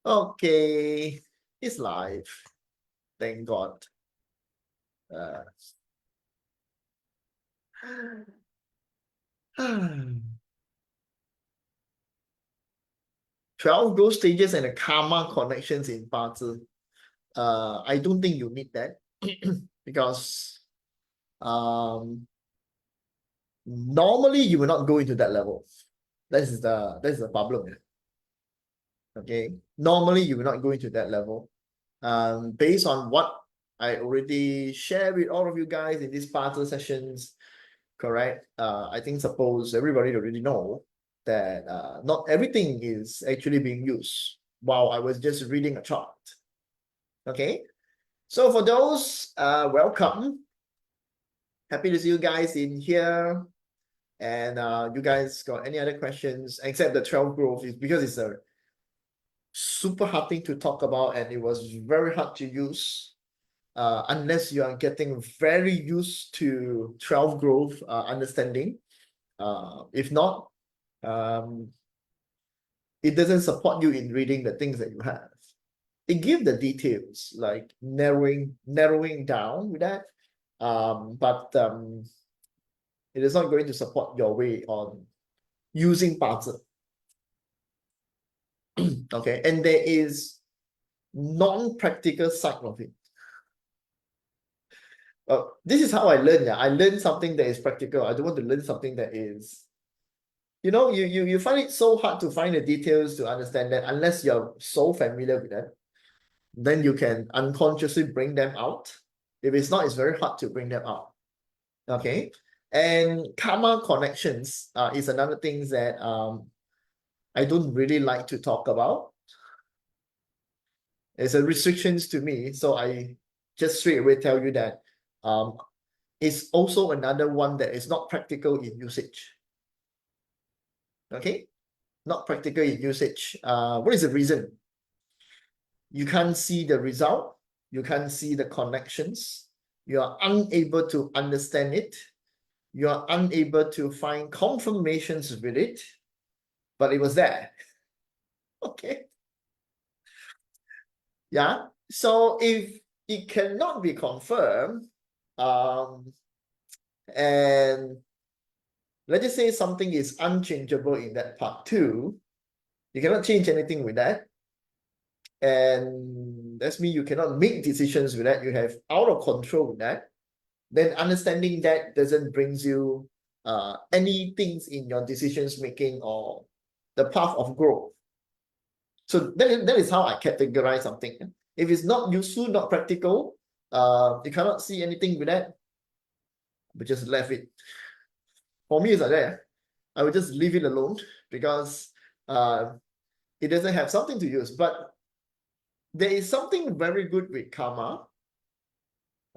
Okay, it's live. Thank God. 12 growth stages and the karma connections in Bazi. I don't think you need that because normally you will not go into that level. That's the problem. Okay, normally you will not go into that level. Based on what I already shared with all of you guys in these Bazi sessions, correct? I think suppose everybody already know that not everything is actually being used while I was just reading a chart. Okay, so for those, welcome. Happy to see you guys in here. And you guys got any other questions except the 12 growth is because it's a super hard thing to talk about and it was very hard to use unless you are getting very used to 12 growth understanding. If not, it doesn't support you in reading the things that you have. It gives the details like narrowing down with that, but it is not going to support your way on using Bazi. Okay, and there is non-practical side of it. This is how I learn. Yeah, I learn something that is practical. I don't want to learn something that is, you find it so hard to find the details to understand that unless you're so familiar with that, then you can unconsciously bring them out. If it's not, it's very hard to bring them out. Okay, and karma connections is another thing that I don't really like to talk about. It's a restrictions to me, so I just straight away tell you that it's also another one that is not practical in usage. Okay, not practical in usage. What is the reason? You can't see the result. You can't see the connections. You are unable to understand it. You are unable to find confirmations with it, but it was there. Okay. Yeah. So if it cannot be confirmed, and let's just say something is unchangeable in that part too, you cannot change anything with that. And that's mean you cannot make decisions with that. You have out of control with that. Then understanding that doesn't brings you any things in your decisions making or the path of growth. So that is how I categorize something. If it's not useful, not practical, you cannot see anything with that, but just left it. For me, it's like that. I would just leave it alone because it doesn't have something to use. But there is something very good with karma.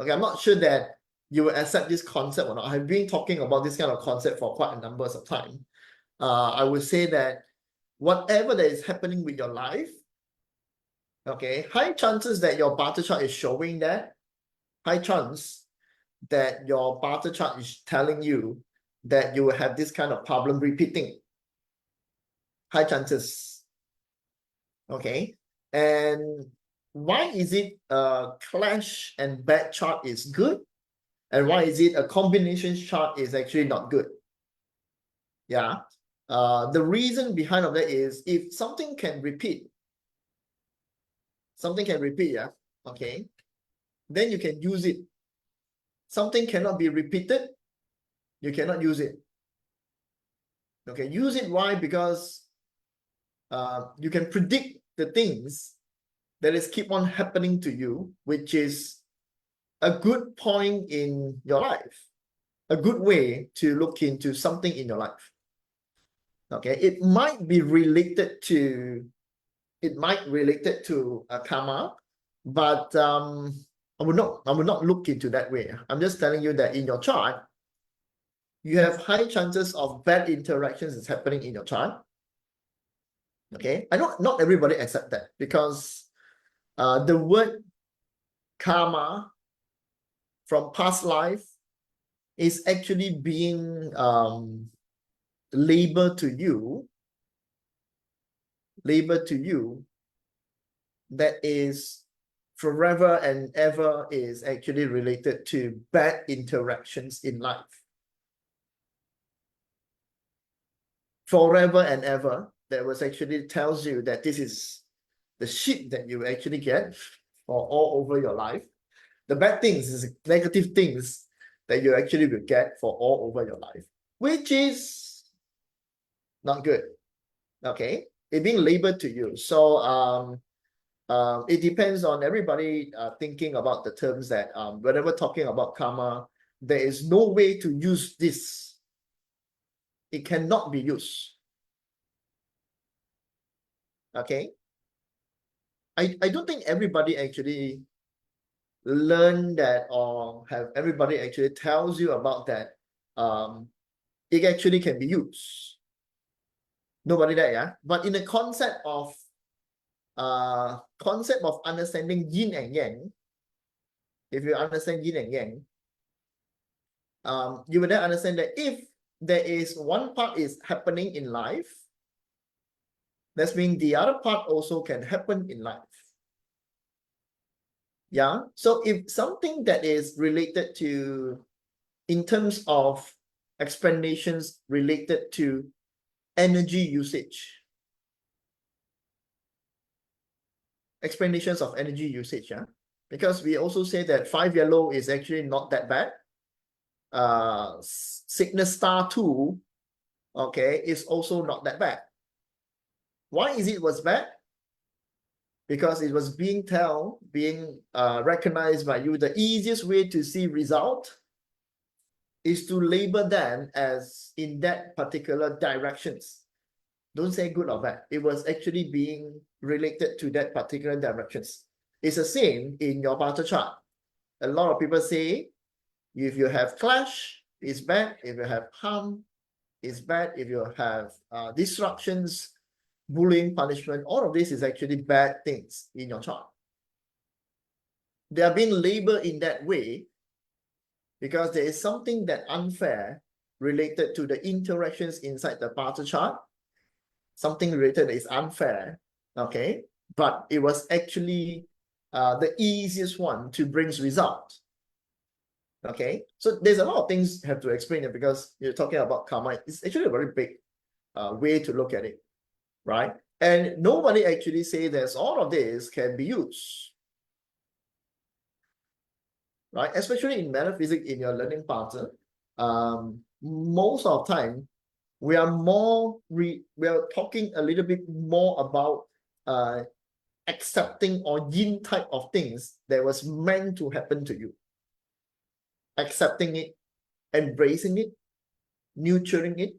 Okay, I'm not sure that you will accept this concept or not. I've been talking about this kind of concept for quite a number of time. I would say that whatever that is happening with your life, okay, high chances that your Bazi chart is showing that. High chance that your Bazi chart is telling you that you will have this kind of problem repeating. High chances. Okay. And why is it a clash and bad chart is good? And why is it a combination chart is actually not good? Yeah. The reason behind of that is if something can repeat, yeah. Okay. Then you can use it. Something cannot be repeated, you cannot use it. Okay, use it. Why? Because you can predict the things that is keep on happening to you, which is a good point in your life, a good way to look into something in your life. Okay, it might be related to a karma, but I would not look into that way. I'm just telling you that in your chart, you have high chances of bad interactions is happening in your chart. Okay, I know not everybody accept that because the word karma from past life is actually being labeled to you that is forever and ever is actually related to bad interactions in life. Forever and ever, that was actually tells you that this is the shit that you actually get for all over your life. The bad things is negative things that you actually will get for all over your life, which is not good. Okay, it being labeled to you. So it depends on everybody thinking about the terms that whenever talking about karma, there is no way to use this. It cannot be used. Okay, I don't think everybody actually learn that or have everybody actually tells you about that. It actually can be used. Nobody there, yeah. But in the concept of understanding yin and yang, if you understand yin and yang, you will then understand that if there is one part is happening in life, that means the other part also can happen in life. Yeah. So if something that is related to, in terms of explanations related to energy usage, explanations of energy usage, yeah, because we also say that 5 yellow is actually not that bad. Signal star 2, okay, is also not that bad. Why is it was bad? Because it was being recognized by you. The easiest way to see result is to label them as in that particular directions. Don't say good or bad. It was actually being related to that particular directions. It's the same in your barter chart. A lot of people say if you have clash, it's bad. If you have harm, it's bad. If you have disruptions, bullying, punishment, all of this is actually bad things in your chart. They are being labeled in that way because there is something that unfair related to the interactions inside the barter chart. Something related is unfair, okay? But it was actually the easiest one to bring result. Okay, so there's a lot of things you have to explain it because you're talking about karma. It's actually a very big way to look at it, right? And nobody actually say that all of this can be used, right? Especially in metaphysics in your learning pattern, most of the time we are talking a little bit more about accepting or yin type of things that was meant to happen to you. Accepting it, embracing it, nurturing it,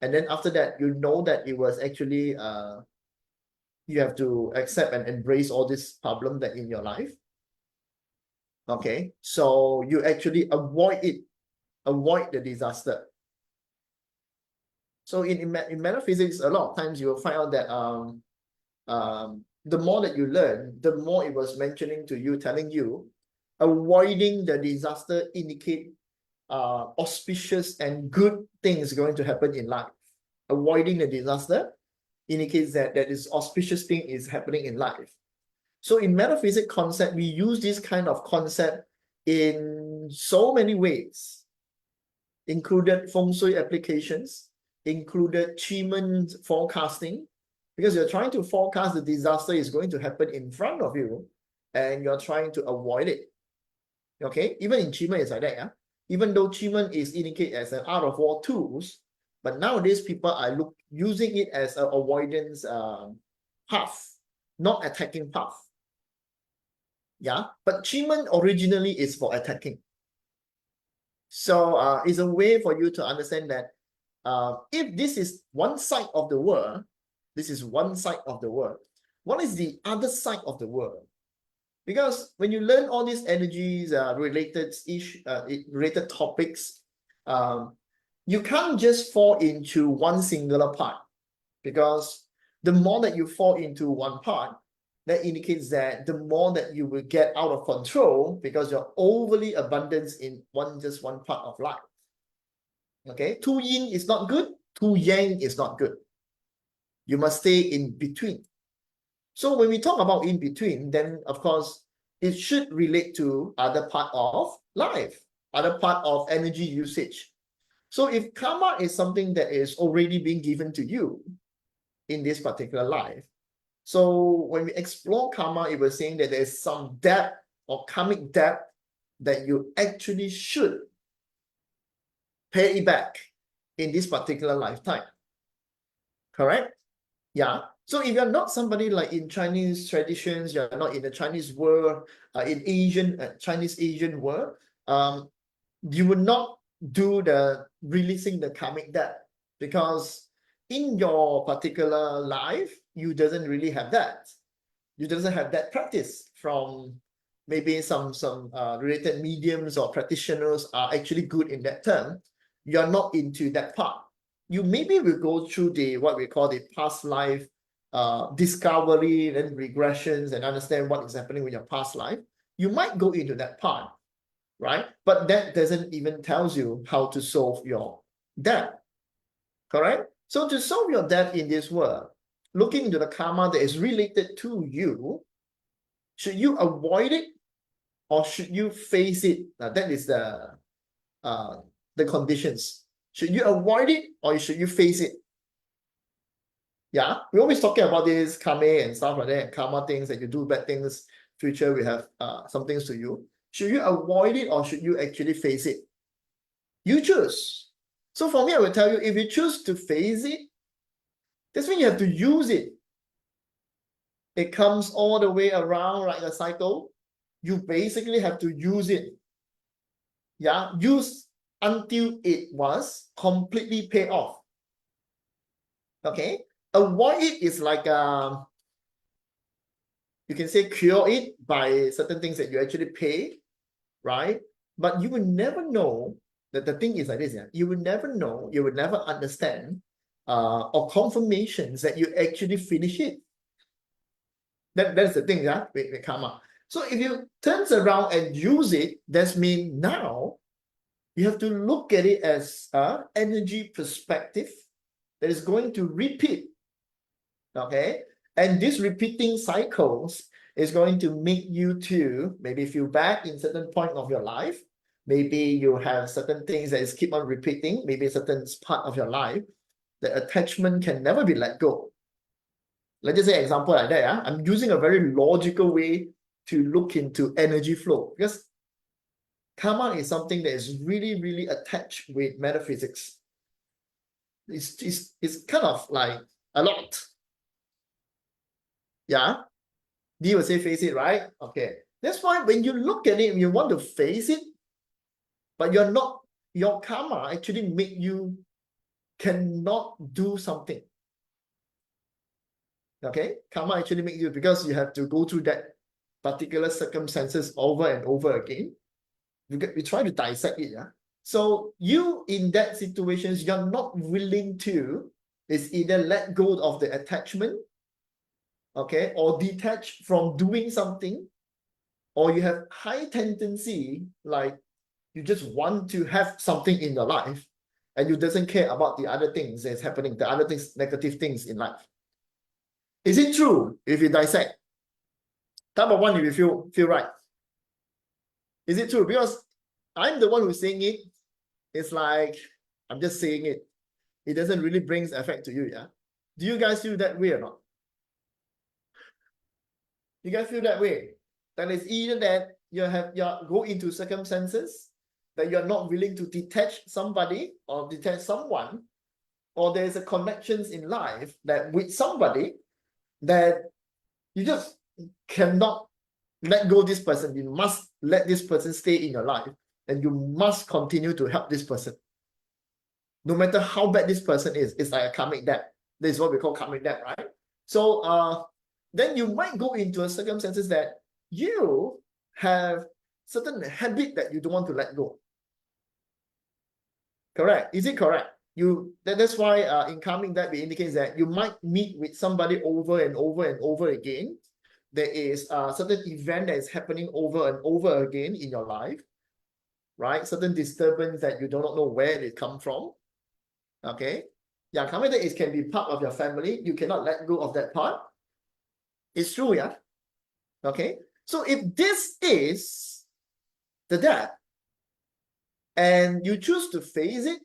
and then after that, you know that it was actually you have to accept and embrace all this problem that in your life. Okay, so you actually avoid the disaster. So in metaphysics, a lot of times you will find out that the more that you learn, the more it was mentioning to you, telling you, avoiding the disaster indicate auspicious and good things going to happen in life. Avoiding the disaster indicates that this auspicious thing is happening in life. So in metaphysics concept, we use this kind of concept in so many ways, included feng shui applications, included Qi forecasting, because you're trying to forecast the disaster is going to happen in front of you, and you're trying to avoid it. Okay, even in Qi it's like that, yeah. Even though Qi is indicated as an art of war tools, but nowadays people are using it as an avoidance path, not attacking path. Yeah, but Qi originally is for attacking. So it's a way for you to understand that if this is one side of the world, this is one side of the world. What is the other side of the world? Because when you learn all these energies related topics, you can't just fall into one singular part, because the more that you fall into one part, that indicates that the more that you will get out of control because you're overly abundance in just one part of life. Okay, too yin is not good, too yang is not good. You must stay in between. So when we talk about in between, then of course, it should relate to other part of life, other part of energy usage. So if karma is something that is already being given to you in this particular life, so when we explore karma, it was saying that there's some debt or karmic debt that you actually should pay it back in this particular lifetime. Correct? Yeah. So if you're not somebody like in Chinese traditions, you're not in the Chinese world, in Asian, Chinese Asian world, you would not do the releasing the karmic debt, because in your particular life, you doesn't really have that. You doesn't have that practice from maybe some related mediums or practitioners are actually good in that term. You're not into that part. You maybe will go through the what we call the past life discovery, then regressions, and understand what is happening with your past life. You might go into that part, right? But that doesn't even tells you how to solve your debt, correct? So to solve your debt in this world, looking into the karma that is related to you, should you avoid it or should you face it? Now that is the conditions. Should you avoid it or should you face it? Yeah, we're always talking about this karma and stuff like that, karma things that you do bad things, future we have some things to you. Should you avoid it or should you actually face it? You choose. So for me, I will tell you, if you choose to face it, that's when you have to use it. It comes all the way around like a cycle. You basically have to use it. Yeah, use until it was completely paid off. Okay, avoid it is like you can say cure it by certain things that you actually pay, right? But you will never know that the thing is like this. Yeah, you will never know, you will never understand or confirmations that you actually finish it. That's the thing, yeah, with karma. So if you turns around and use it, that means now you have to look at it as an energy perspective that is going to repeat. Okay, and this repeating cycles is going to make you to maybe feel bad in certain point of your life. Maybe you have certain things that is keep on repeating. Maybe a certain part of your life, the attachment can never be let go. Let's just say example like that. Yeah? I'm using a very logical way to look into energy flow, because karma is something that is really, really attached with metaphysics. It's kind of like a lot. Yeah. D will say face it, right? Okay. That's why when you look at it, you want to face it, but you're not, your karma actually make you cannot do something. Okay? Karma actually make you, because you have to go through that particular circumstances over and over again. We try to dissect it, yeah. So you in that situations, you're not willing to, is either let go of the attachment, okay, or detach from doing something, or you have high tendency, like you just want to have something in your life and you doesn't care about the other things that's happening, the other things, negative things in life. Is it true if you dissect? Type of one, if you feel right. Is it true? Because I'm the one who's saying it. It's like, I'm just saying it. It doesn't really bring effect to you, yeah? Do you guys feel that way or not? You guys feel that way? That is either that you go into circumstances that you're not willing to detach somebody or detach someone, or there's a connections in life that with somebody that you just cannot let go this person. You must let this person stay in your life, and you must continue to help this person. No matter how bad this person is, it's like a karmic debt. This is what we call karmic debt, right? So then you might go into a circumstances that you have certain habit that you don't want to let go. Correct? Is it correct? That's why in karmic debt, it indicates that you might meet with somebody over and over and over again. There is a certain event that is happening over and over again in your life, right? Certain disturbance that you do not know where it come from. Okay. Yeah, karmic debt can be part of your family. You cannot let go of that part. It's true, yeah? Okay. So if this is the debt and you choose to face it,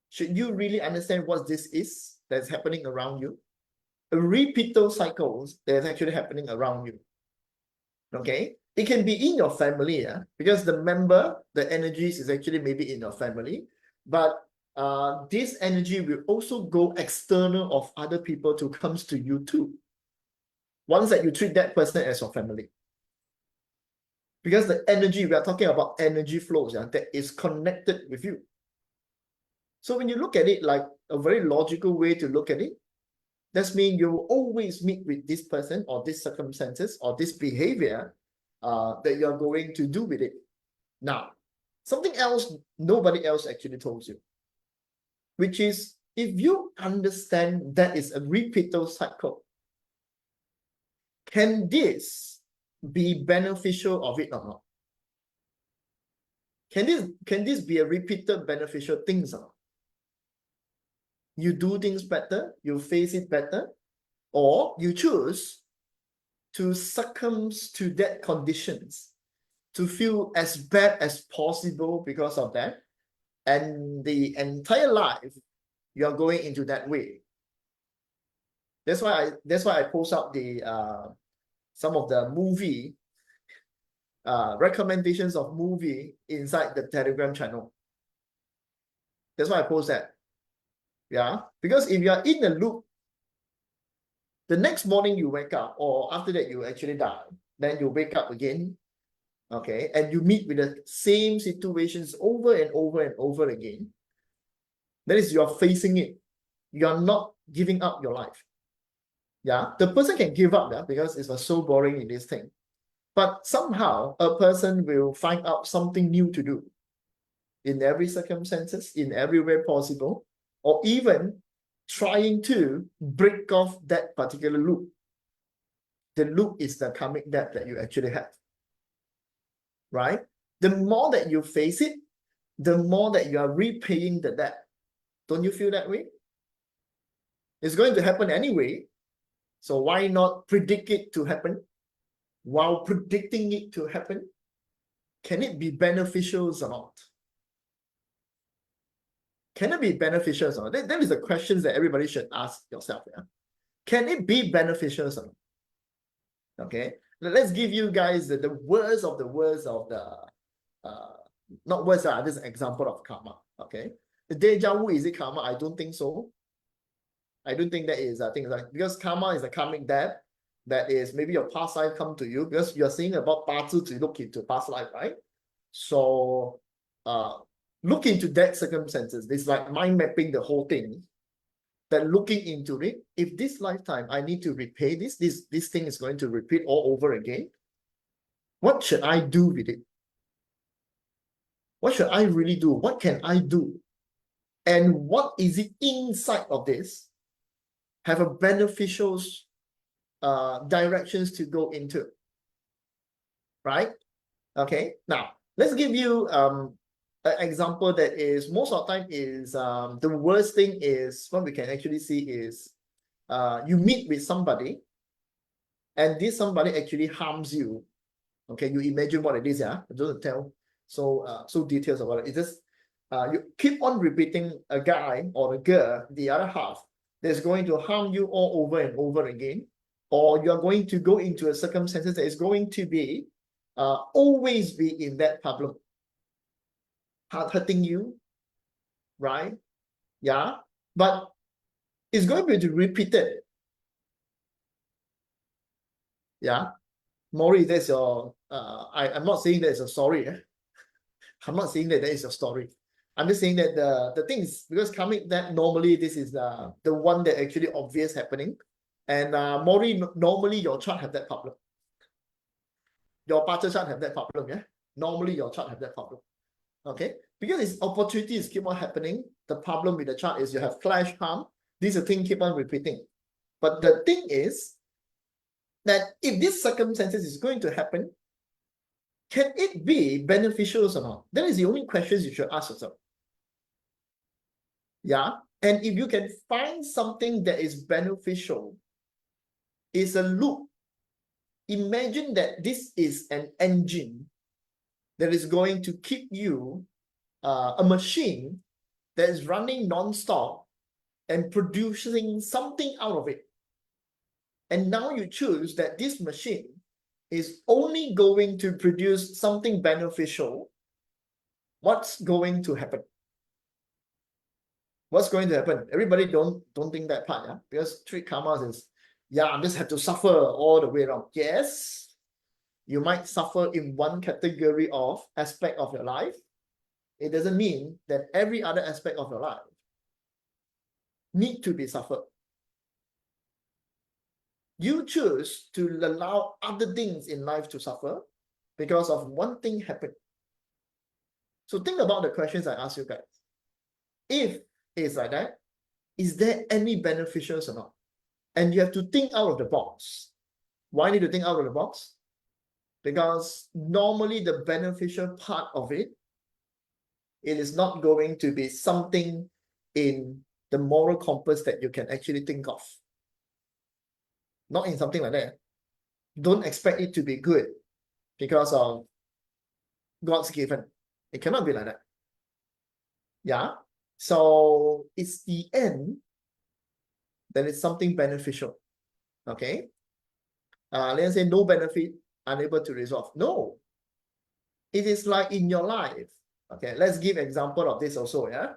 should you really understand what this is that's happening around you? A repeated cycles that's actually happening around you. Okay. It can be in your family, yeah, because the energies is actually maybe in your family, but this energy will also go external of other people to comes to you too. Once that you treat that person as your family. Because the energy, we are talking about energy flows, yeah, that is connected with you. So when you look at it like a very logical way to look at it, that means you will always meet with this person or these circumstances or this behavior that you're going to do with it. Now, something else nobody else actually told you, which is if you understand that is a repeated cycle, can this be beneficial of it or not? Can this be a repeated beneficial thing or not? You do things better, you face it better, or you choose to succumb to that conditions, to feel as bad as possible because of that, and the entire life you're going into that way. That's why I post up the some of the movie recommendations of movie inside the Telegram channel. That's why I post that. Yeah, because if you are in a loop, the next morning you wake up, or after that you actually die, then you wake up again, okay, and you meet with the same situations over and over and over again. That is, you're facing it. You're not giving up your life. Yeah, the person can give up, yeah, because it's so boring in this thing. But somehow a person will find out something new to do in every circumstances, in every way possible, or even trying to break off that particular loop. The loop is the karmic debt that you actually have, right? The more that you face it, the more that you are repaying the debt. Don't you feel that way? It's going to happen anyway. So why not predict it to happen? While predicting it to happen, can it be beneficial or not? Can it be beneficial or not? That is the questions that everybody should ask yourself. Yeah? Can it be beneficial or not? Okay, let's give you guys the words of the not words, this is an example of karma. Okay, the deja vu, is it karma? I don't think so. I don't think that is, I think like, because karma is a karmic debt, that is maybe your past life come to you, because you're saying about Bazi to look into past life, right? So look into that circumstances. It's like mind mapping the whole thing, that looking into it, if this lifetime I need to repay this thing is going to repeat all over again, what should I do with it? What should I really do? What can I do? And what is it inside of this have a beneficial directions to go into, right? Okay, now let's give you an example that is most of the time is the worst thing is what we can actually see is you meet with somebody and this somebody actually harms you. Okay, you imagine what it is, yeah? I don't tell so details about it. It's just you keep on repeating a guy or a girl, the other half, that's going to harm you all over and over again, or you're going to go into a circumstances that is going to be always be in that problem, hurting you, right? Yeah, but it's going to be repeated. Yeah, Maury, that's your I'm not saying that's a story. I'm not saying that is a story. I'm just saying that the thing is, because karmic debt, normally this is the one that actually obvious happening. And Maury, normally your chart have that problem. Your partner chart have that problem, yeah? Normally your chart have that problem. Okay? Because it's opportunities keep on happening. The problem with the chart is you have clash, harm. These are things keep on repeating. But the thing is that if this circumstances is going to happen, can it be beneficial or not? That is the only questions you should ask yourself. Yeah. And if you can find something that is beneficial is a loop. Imagine that this is an engine that is going to keep you a machine that is running non-stop and producing something out of it. And now you choose that this machine is only going to produce something beneficial. What's going to happen? What's going to happen? Everybody don't think that part, yeah? Because street karma is, yeah, I just have to suffer all the way around. Yes, you might suffer in one category of aspect of your life. It doesn't mean that every other aspect of your life need to be suffered. You choose to allow other things in life to suffer because of one thing happened. So think about the questions I asked you guys. If it's like that, is there any beneficials or not? And you have to think out of the box. Why need to think out of the box? Because normally the beneficial part of it, it is not going to be something in the moral compass that you can actually think of. Not in something like that. Don't expect it to be good because of God's given. It cannot be like that. Yeah. So it's the end that is something beneficial. Okay. Let's say no benefit, unable to resolve. No. It is like in your life. Okay. Let's give example of this also. Yeah.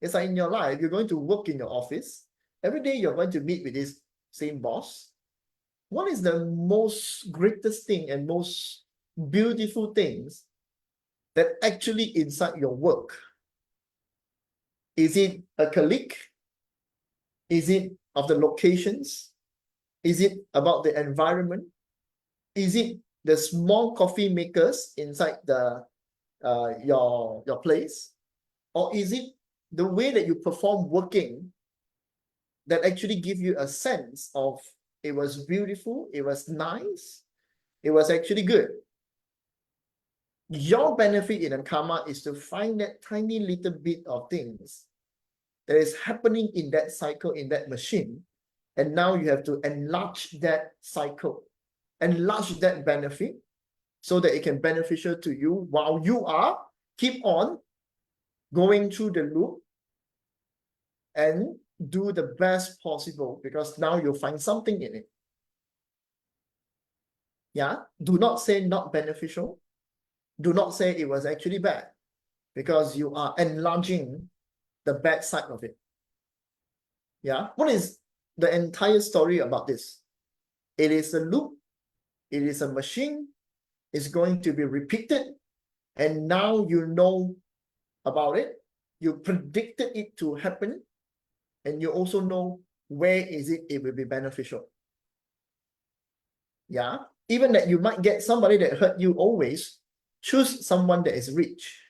It's like in your life, you're going to work in your office. Every day you're going to meet with this same boss. What is the most greatest thing and most beautiful things that actually inside your work? Is it a colleague? Is it of the locations? Is it about the environment? Is it the small coffee makers inside the your place? Or is it the way that you perform working that actually give you a sense of it was beautiful, it was nice, it was actually good? Your benefit in a karma is to find that tiny little bit of things that is happening in that cycle, in that machine. And now you have to enlarge that cycle, enlarge that benefit so that it can beneficial to you while you are keep on going through the loop and do the best possible, because now you'll find something in it. Yeah. Do not say not beneficial. Do not say it was actually bad, because you are enlarging the bad side of it. Yeah. What is the entire story about this? It is a loop. It is a machine. It's going to be repeated. And now you know about it. You predicted it to happen. And you also know where is it will be beneficial. Yeah. Even that you might get somebody that hurt you always, choose someone that is rich.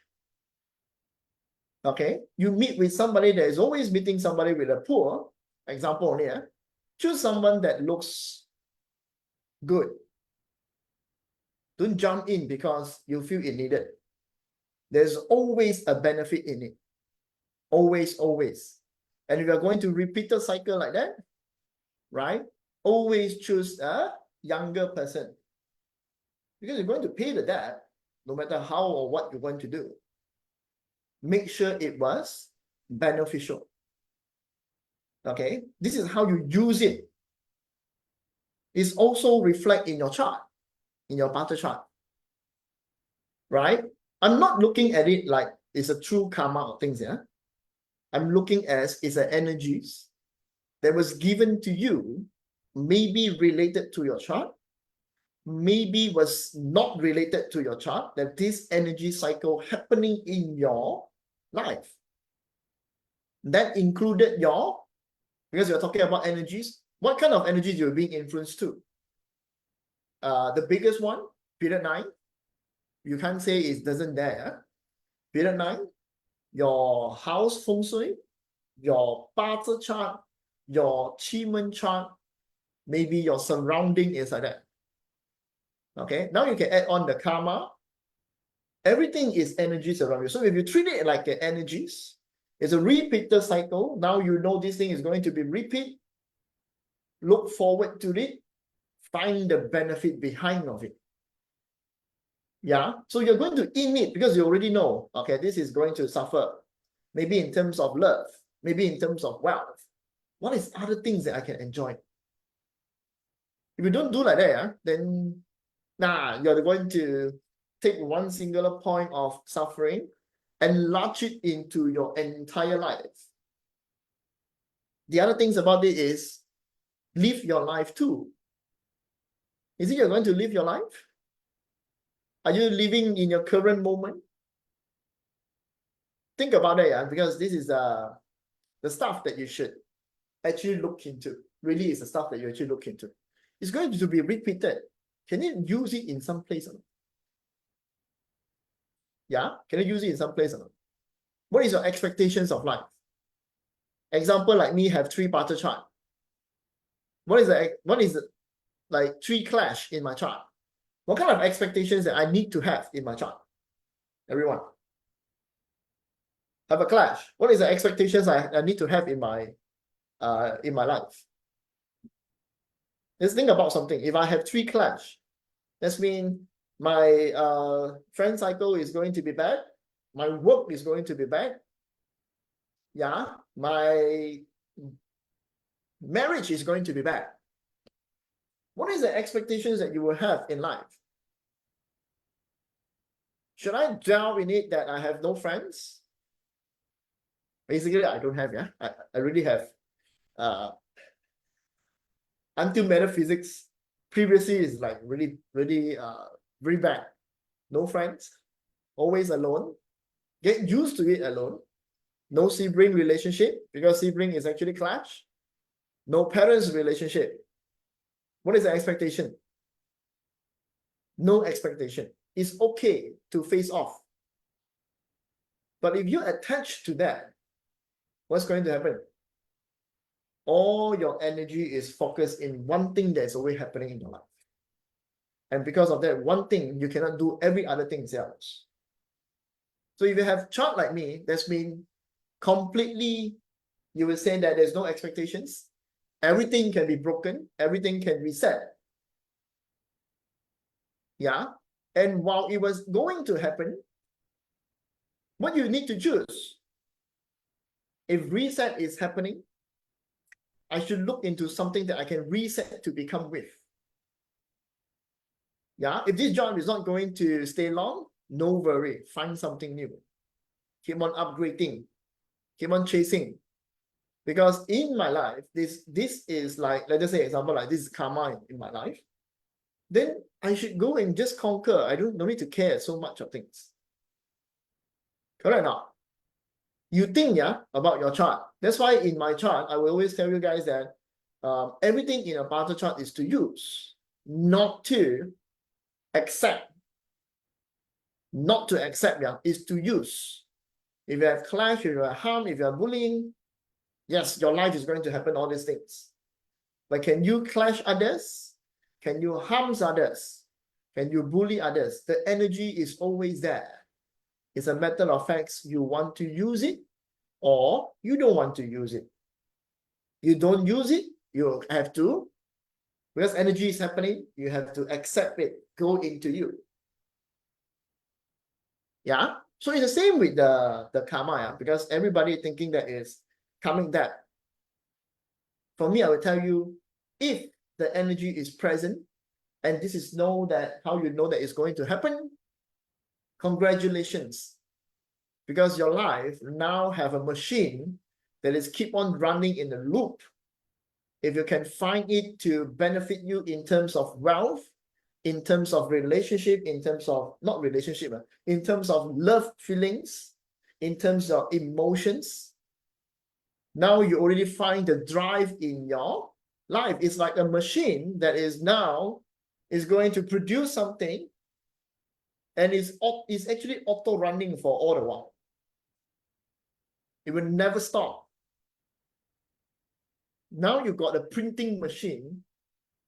Okay. You meet with somebody that is always meeting somebody with a poor, example here. Choose someone that looks good. Don't jump in because you feel it needed. There's always a benefit in it. Always, always. And if you're going to repeat the cycle like that, right? Always choose a younger person. Because you're going to pay the debt, no matter how or what you're going to do. Make sure it was beneficial. Okay? This is how you use it. It's also reflect in your chart, in your barter chart. Right? I'm not looking at it like it's a true karma or things, yeah? I'm looking as it's an energies that was given to you, maybe related to your chart, maybe was not related to your chart, that this energy cycle happening in your life. That included your, because you're talking about energies, what kind of energies you're being influenced to? The biggest one, period 9, you can't say it doesn't there. Period 9, your house feng shui, your Bazi chart, your Qi chart, maybe your surrounding is like that. Okay, now you can add on the karma. Everything is energies around you. So if you treat it like the energies, it's a repeated cycle. Now you know this thing is going to be repeat. Look forward to it. find the benefit behind of it. Yeah, so you're going to in it because you already know, okay, this is going to suffer. Maybe in terms of love, maybe in terms of wealth. What is other things that I can enjoy? If you don't do like that, then you're going to take one singular point of suffering and launch it into your entire life. The other things about it is live your life too. Is it you're going to live your life? Are you living in your current moment? Think about it, because this is the stuff that you should actually look into. Really is the stuff that you actually look into. It's going to be repeated. Can you use it in some place or not? Yeah, can you use it in some place or not? What is your expectations of life? Example, like me, have 3 barter chart. What is the like 3 clash in my chart? What kind of expectations that I need to have in my chart? Everyone have a clash. What is the expectations I need to have in my life? Let's think about something. If I have 3 clash, that means my friend cycle is going to be bad. My work is going to be bad. Yeah, my marriage is going to be bad. What is the expectations that you will have in life? Should I delve in it that I have no friends? Basically, I don't have, yeah. I really have. Until metaphysics, previously is like really, really, very bad. No friends, always alone. Get used to it alone. No sibling relationship, because sibling is actually clash. No parents relationship. What is the expectation? No expectation. It's okay to face off. But if you attach to that, what's going to happen? All your energy is focused in one thing that's always happening in your life. And because of that one thing, you cannot do every other thing else. So if you have chart like me, that's mean completely, you will say that there's no expectations. Everything can be broken. Everything can reset. Yeah. And while it was going to happen, what you need to choose, if reset is happening, I should look into something that I can reset to become with. Yeah, if this job is not going to stay long, no worry, find something new. Keep on upgrading, keep on chasing. Because in my life, this is like, let's just say example, like this is karma in my life. Then I should go and just conquer. I don't need to care so much of things. Correct or not? You think, yeah, about your chart. That's why in my chart, I will always tell you guys that everything in a barter chart is to use, not to accept. Not to accept, yeah, is to use. If you have clash, if you have harm, if you are bullying, yes, your life is going to happen all these things. But can you clash others? Can you harm others? Can you bully others? The energy is always there. It's a matter of facts. You want to use it or you don't want to use it. You don't use it, you have to. Because energy is happening, you have to accept it, go into you. Yeah. So it's the same with the karma, yeah? Because everybody thinking that is karmic debt. For me, I will tell you, if the energy is present, and this is how you know that it's going to happen, congratulations. Because your life now have a machine that is keep on running in a loop. If you can find it to benefit you in terms of wealth, in terms of relationship, in terms of, not relationship, in terms of love feelings, in terms of emotions, now you already find the drive in your life. It's like a machine that is going to produce something, and is actually auto running for all the while. It will never stop. Now you got a printing machine,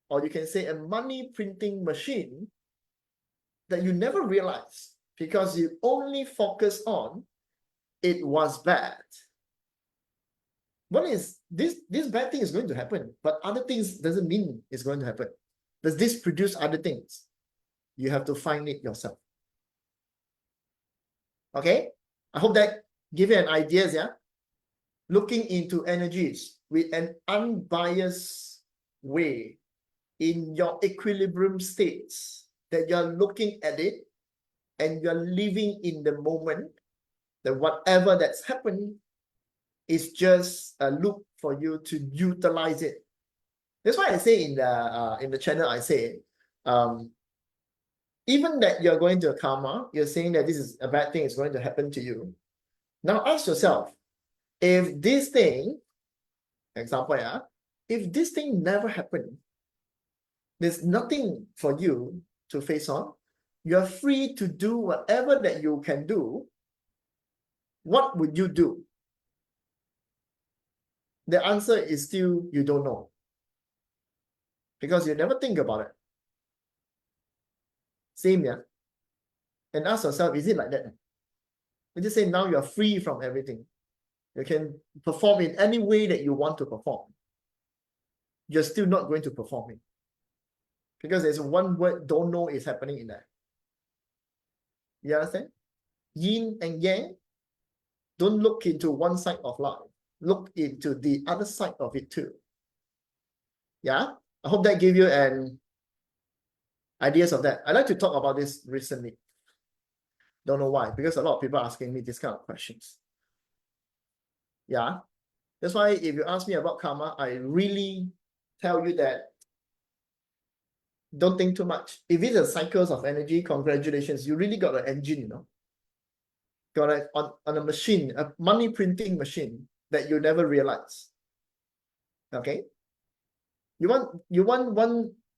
or you can say a money printing machine, that you never realize because you only focus on it was bad. What is this bad thing is going to happen, but other things doesn't mean it's going to happen. Does this produce other things? You have to find it yourself. Okay? I hope that give you an idea, yeah? Looking into energies with an unbiased way in your equilibrium states, that you're looking at it and you're living in the moment, that whatever that's happened is just a loop for you to utilize it. That's why I say in the channel, I say, even that you're going to a karma, you're saying that this is a bad thing is going to happen to you. Now ask yourself, if this thing, example, yeah, if this thing never happened, there's nothing for you to face on. You're free to do whatever that you can do. What would you do? The answer is still you don't know, because you never think about it. Same, yeah. And ask yourself, is it like that? You just say now you're free from everything. You can perform in any way that you want to perform. You're still not going to perform it, because there's one word don't know is happening in there. You understand? Yin and yang. Don't look into one side of life. Look into the other side of it too. Yeah? I hope that gave you an ideas of that. I like to talk about this recently. Don't know why, because a lot of people are asking me this kind of questions. Yeah? That's why if you ask me about karma, I really tell you that don't think too much. If it's a cycles of energy, congratulations. You really got an engine, you know. Got it on a machine, a money printing machine that you never realize. Okay? You want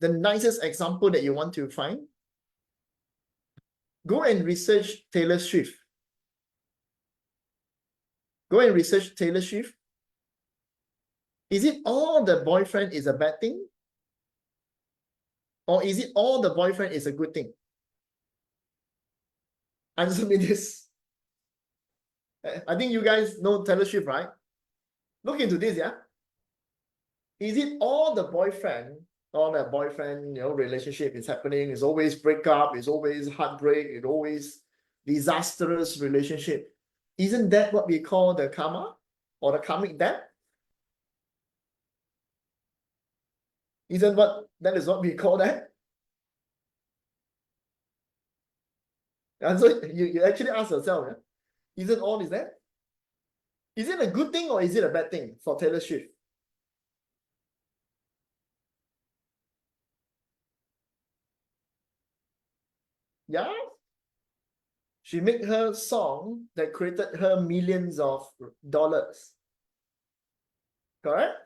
the nicest example that you want to find? Go and research Taylor Swift. Go and research Taylor Swift. Is it all the boyfriend is a bad thing? Or is it all the boyfriend is a good thing? Answer me this. I think you guys know Taylor Swift, right? Look into this, yeah? Is it all the boyfriend, relationship is happening, it's always breakup, it's always heartbreak, it's always disastrous relationship? Isn't that what we call the karma or the karmic debt? That is what we call that? And so you actually ask yourself, yeah? Isn't all is that? Is it a good thing or is it a bad thing for Taylor Swift? Yeah? She made her song that created her millions of dollars. Correct?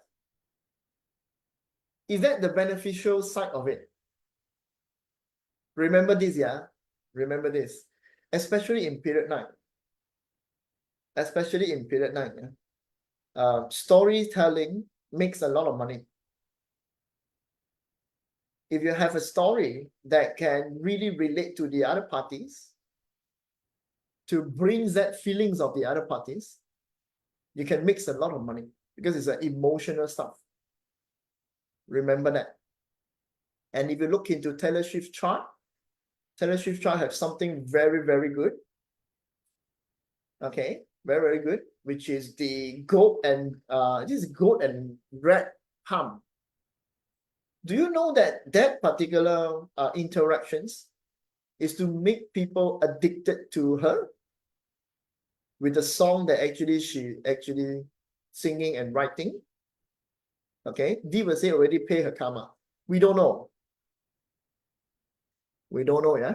Is that the beneficial side of it? Remember this, yeah? Remember this. Especially in period 9. Especially in period 9. Yeah? Storytelling makes a lot of money. If you have a story that can really relate to the other parties, to bring that feelings of the other parties, you can make a lot of money, because it's an emotional stuff. Remember that. And if you look into Taylor Swift chart have something very, very good. Okay, very, very good, which is the goat and this is goat and red palm. Do you know that that particular interactions is to make people addicted to her with the song that she actually singing and writing? Okay, Diva say already pay her karma. We don't know. We don't know, yeah?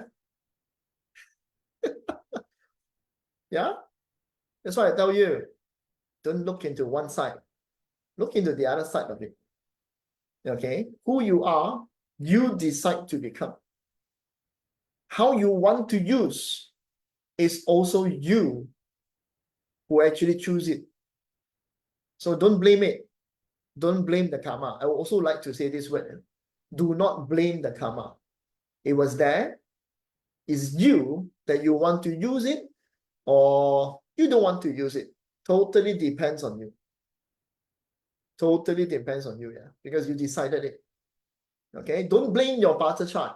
Yeah? That's why I tell you, don't look into one side. Look into the other side of it. Okay? Who you are, you decide to become. How you want to use is also you who actually choose it. So don't blame it. Don't blame the karma. I would also like to say this word. Do not blame the karma. It was there. It's you that you want to use it or you don't want to use it. Totally depends on you. Totally depends on you, yeah. Because you decided it. Okay, don't blame your barter chart.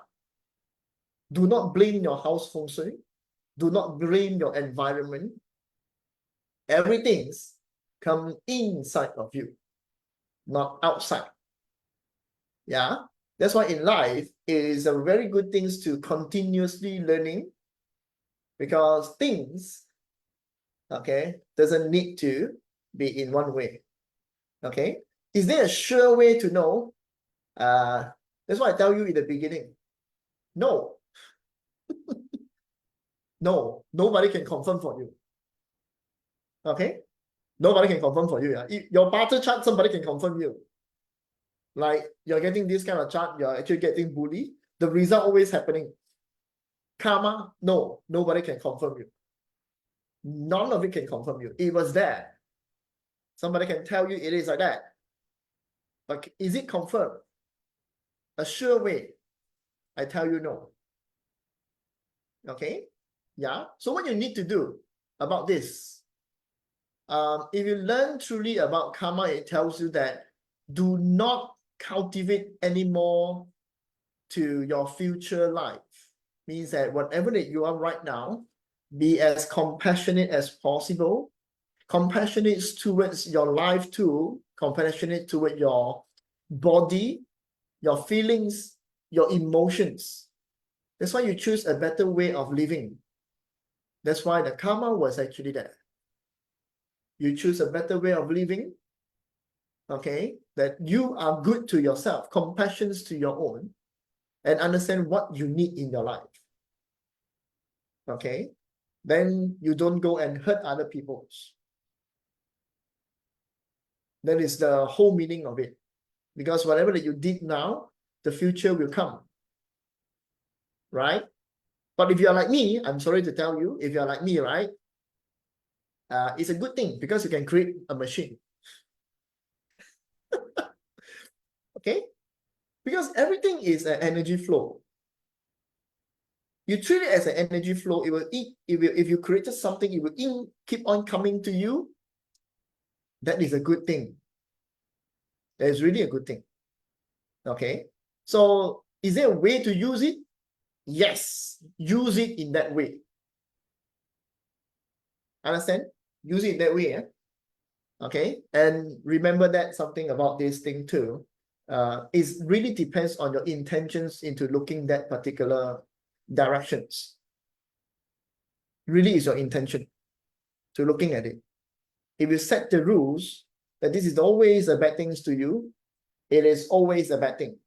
Do not blame your house feng shui. Do not blame your environment. Everything's come inside of you, not outside. Yeah, that's why in life it is a very good thing to continuously learning, because things, okay, doesn't need to be in one way. Okay, is there a sure way to know? That's why I tell you in the beginning. No, no, nobody can confirm for you. Okay, nobody can confirm for you. Yeah? Your barter chart, somebody can confirm you. Like you're getting this kind of chart, you're actually getting bullied. The result always happening. Karma, no, nobody can confirm you. None of it can confirm you. It was there. Somebody can tell you it is like that. But is it confirmed? A sure way? I tell you no. Okay? Yeah. So what you need to do about this, if you learn truly about karma, it tells you that do not cultivate anymore to your future life. Means that whatever that you are right now, be as compassionate as possible. Compassionate towards your life too. Compassionate toward your body, your feelings, your emotions. That's why you choose a better way of living. That's why the karma was actually there. You choose a better way of living, okay, that you are good to yourself, compassion to your own, and understand what you need in your life. Okay, then you don't go and hurt other people's. That is the whole meaning of it. Because whatever that you did now, the future will come. Right? But if you're like me, I'm sorry to tell you, if you're like me, right? It's a good thing because you can create a machine. Okay? Because everything is an energy flow. You treat it as an energy flow, it will eat, if you created something, it will keep on coming to you. That is a good thing. That is really a good thing. Okay? So is there a way to use it? Yes, use it in that way. Understand? Use it that way. Okay, and remember that something about this thing too. It really depends on your intentions into looking that particular directions. Really is your intention to looking at it. If you set the rules that this is always a bad things to you, it is always a bad thing.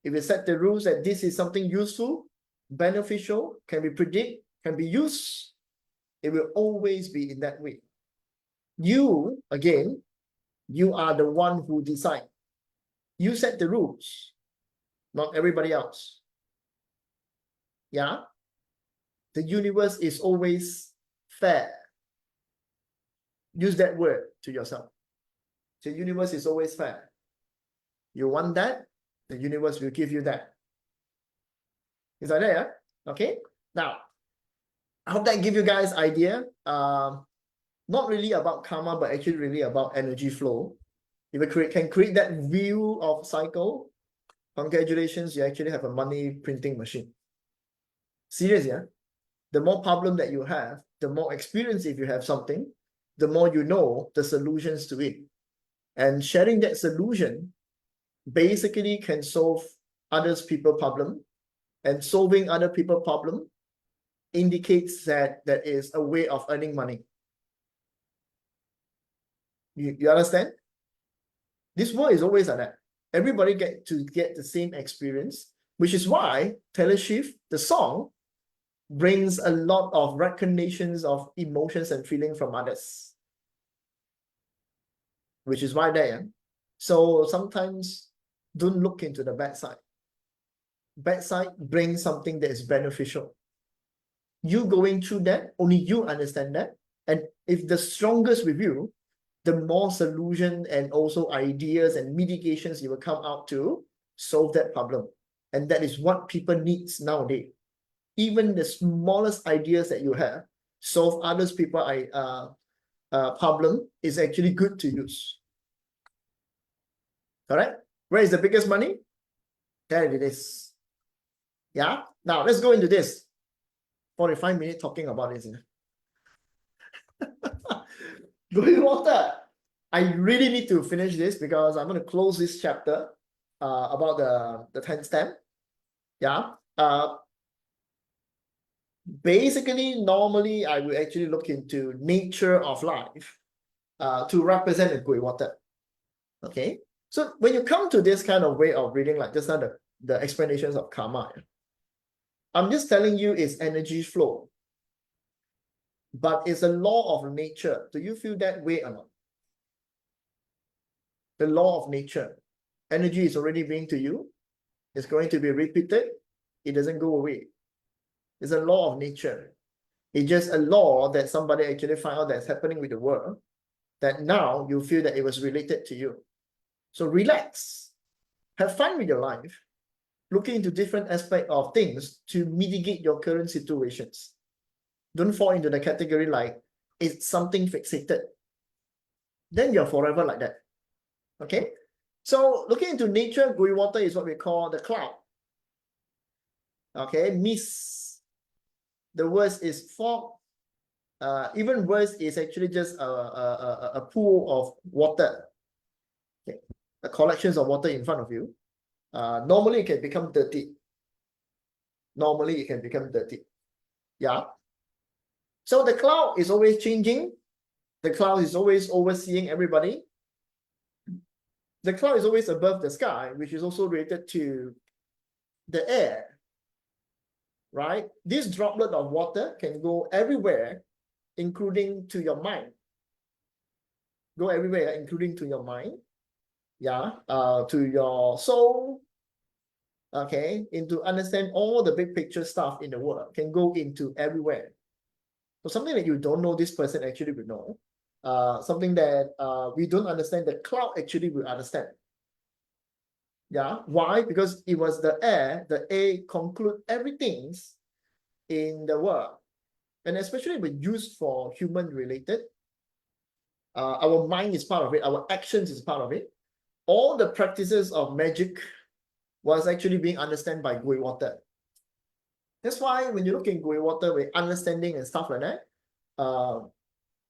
If you set the rules that this is something useful, beneficial, can be predict, can be used, it will always be in that way. You, again, you are the one who decide. You set the rules, not everybody else. Yeah? The universe is always fair. Use that word to yourself. The universe is always fair. You want that, the universe will give you that. Is that there? Okay? Now, I hope that give you guys idea. Not really about karma, but actually really about energy flow. If you can create that view of cycle, congratulations, you actually have a money printing machine. Serious, yeah? The more problem that you have, the more experience if you have something, the more you know the solutions to it. And sharing that solution basically can solve others people problem, and solving other people problem indicates that that is a way of earning money. You understand? This world is always like that. Everybody get the same experience, which is why Taylor Swift, the song, brings a lot of recognitions of emotions and feeling from others. Which is why there. So sometimes don't look into the bad side. Bad side brings something that is beneficial. You going through that, only you understand that. And if the strongest with you, the more solution and also ideas and mitigations you will come out to solve that problem. And that is what people needs nowadays. Even the smallest ideas that you have, solve others people problem is actually good to use. Correct? Where is the biggest money? There it is. Yeah. Now let's go into this. 45 minutes talking about this. Going water. I really need to finish this because I'm going to close this chapter about the 10 stem. Yeah. Basically, normally I will actually look into nature of life to represent the gui water. Okay. So when you come to this kind of way of reading, like just now the explanations of karma, I'm just telling you it's energy flow. But it's a law of nature. Do you feel that way or not? The law of nature. Energy is already being to you. It's going to be repeated. It doesn't go away. It's a law of nature. It's just a law that somebody actually found out that's happening with the world, that now you feel that it was related to you. So relax. Have fun with your life. Looking into different aspects of things to mitigate your current situations. Don't fall into the category like it's something fixated. Then you're forever like that. Okay? So looking into nature, gui water is what we call the cloud. Okay, mist. The worst is fog. Even worse is actually just a pool of water. Okay, a collections of water in front of you. Normally it can become dirty. Normally it can become dirty. Yeah. So the cloud is always changing. The cloud is always overseeing everybody. The cloud is always above the sky, which is also related to the air, right? This droplet of water can go everywhere, including to your mind. Go everywhere, including to your mind. Yeah, to your soul. Okay, into understand all the big picture stuff in the world, can go into everywhere. So something that you don't know, this person actually will know. Something that we don't understand, the cloud actually will understand. Yeah, why? Because it was the air conclude everything in the world. And especially when used for human related, our mind is part of it, our actions is part of it. All the practices of magic was actually being understood by gui water. That's why when you look in gui water with understanding and stuff like that,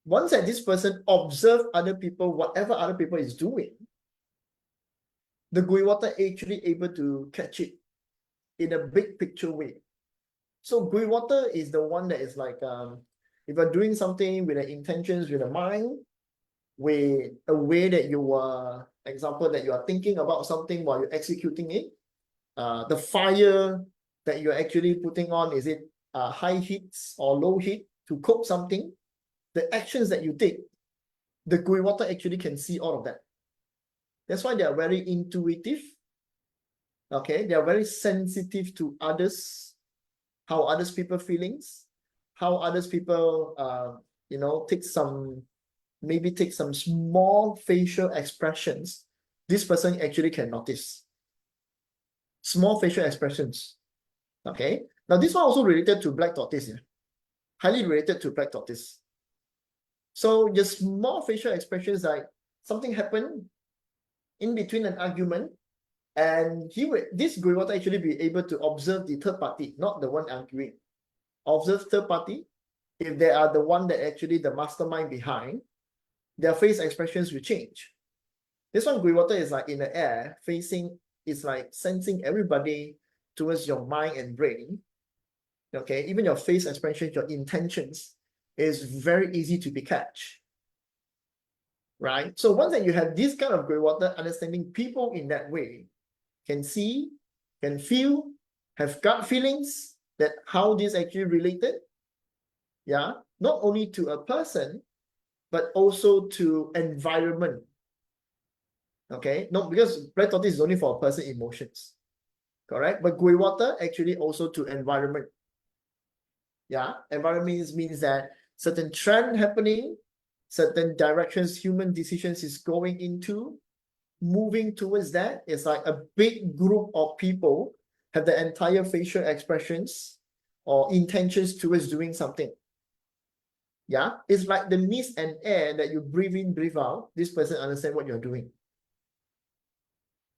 once that this person observe other people, whatever other people is doing, the gui water actually able to catch it in a big picture way. So gui water is the one that is like, if you're doing something with the intentions, with the mind, with a way that you are, example, that you are thinking about something while you're executing it, the fire that you're actually putting on, is it high heats or low heat to cook something? The actions that you take, the gui water actually can see all of that. That's why they are very intuitive. Okay, they are very sensitive to others, how others people feelings, how others people maybe take some small facial expressions. This person actually can notice small facial expressions. Okay, now this one also related to black tortoise, yeah? Highly related to black tortoise. So just small facial expressions, like something happened in between an argument, and this gui water actually be able to observe the third party, not the one arguing. Observe third party. If they are the one that actually the mastermind behind, their face expressions will change. This one gui water is like in the air, it's like sensing everybody towards your mind and brain. Okay, even your face expressions, your intentions is very easy to be catch. Right? So once that you have this kind of gui water, understanding people in that way, can see, can feel, have gut feelings that how this actually related. Yeah, not only to a person, but also to environment. Okay, no, because black tortoise is only for a person emotions, correct? But gui water actually also to environment. Yeah, environment means that certain trend happening, certain directions human decisions is going into, moving towards that. It's like a big group of people have the entire facial expressions or intentions towards doing something. Yeah, it's like the mist and air that you breathe in, breathe out. This person understand what you're doing.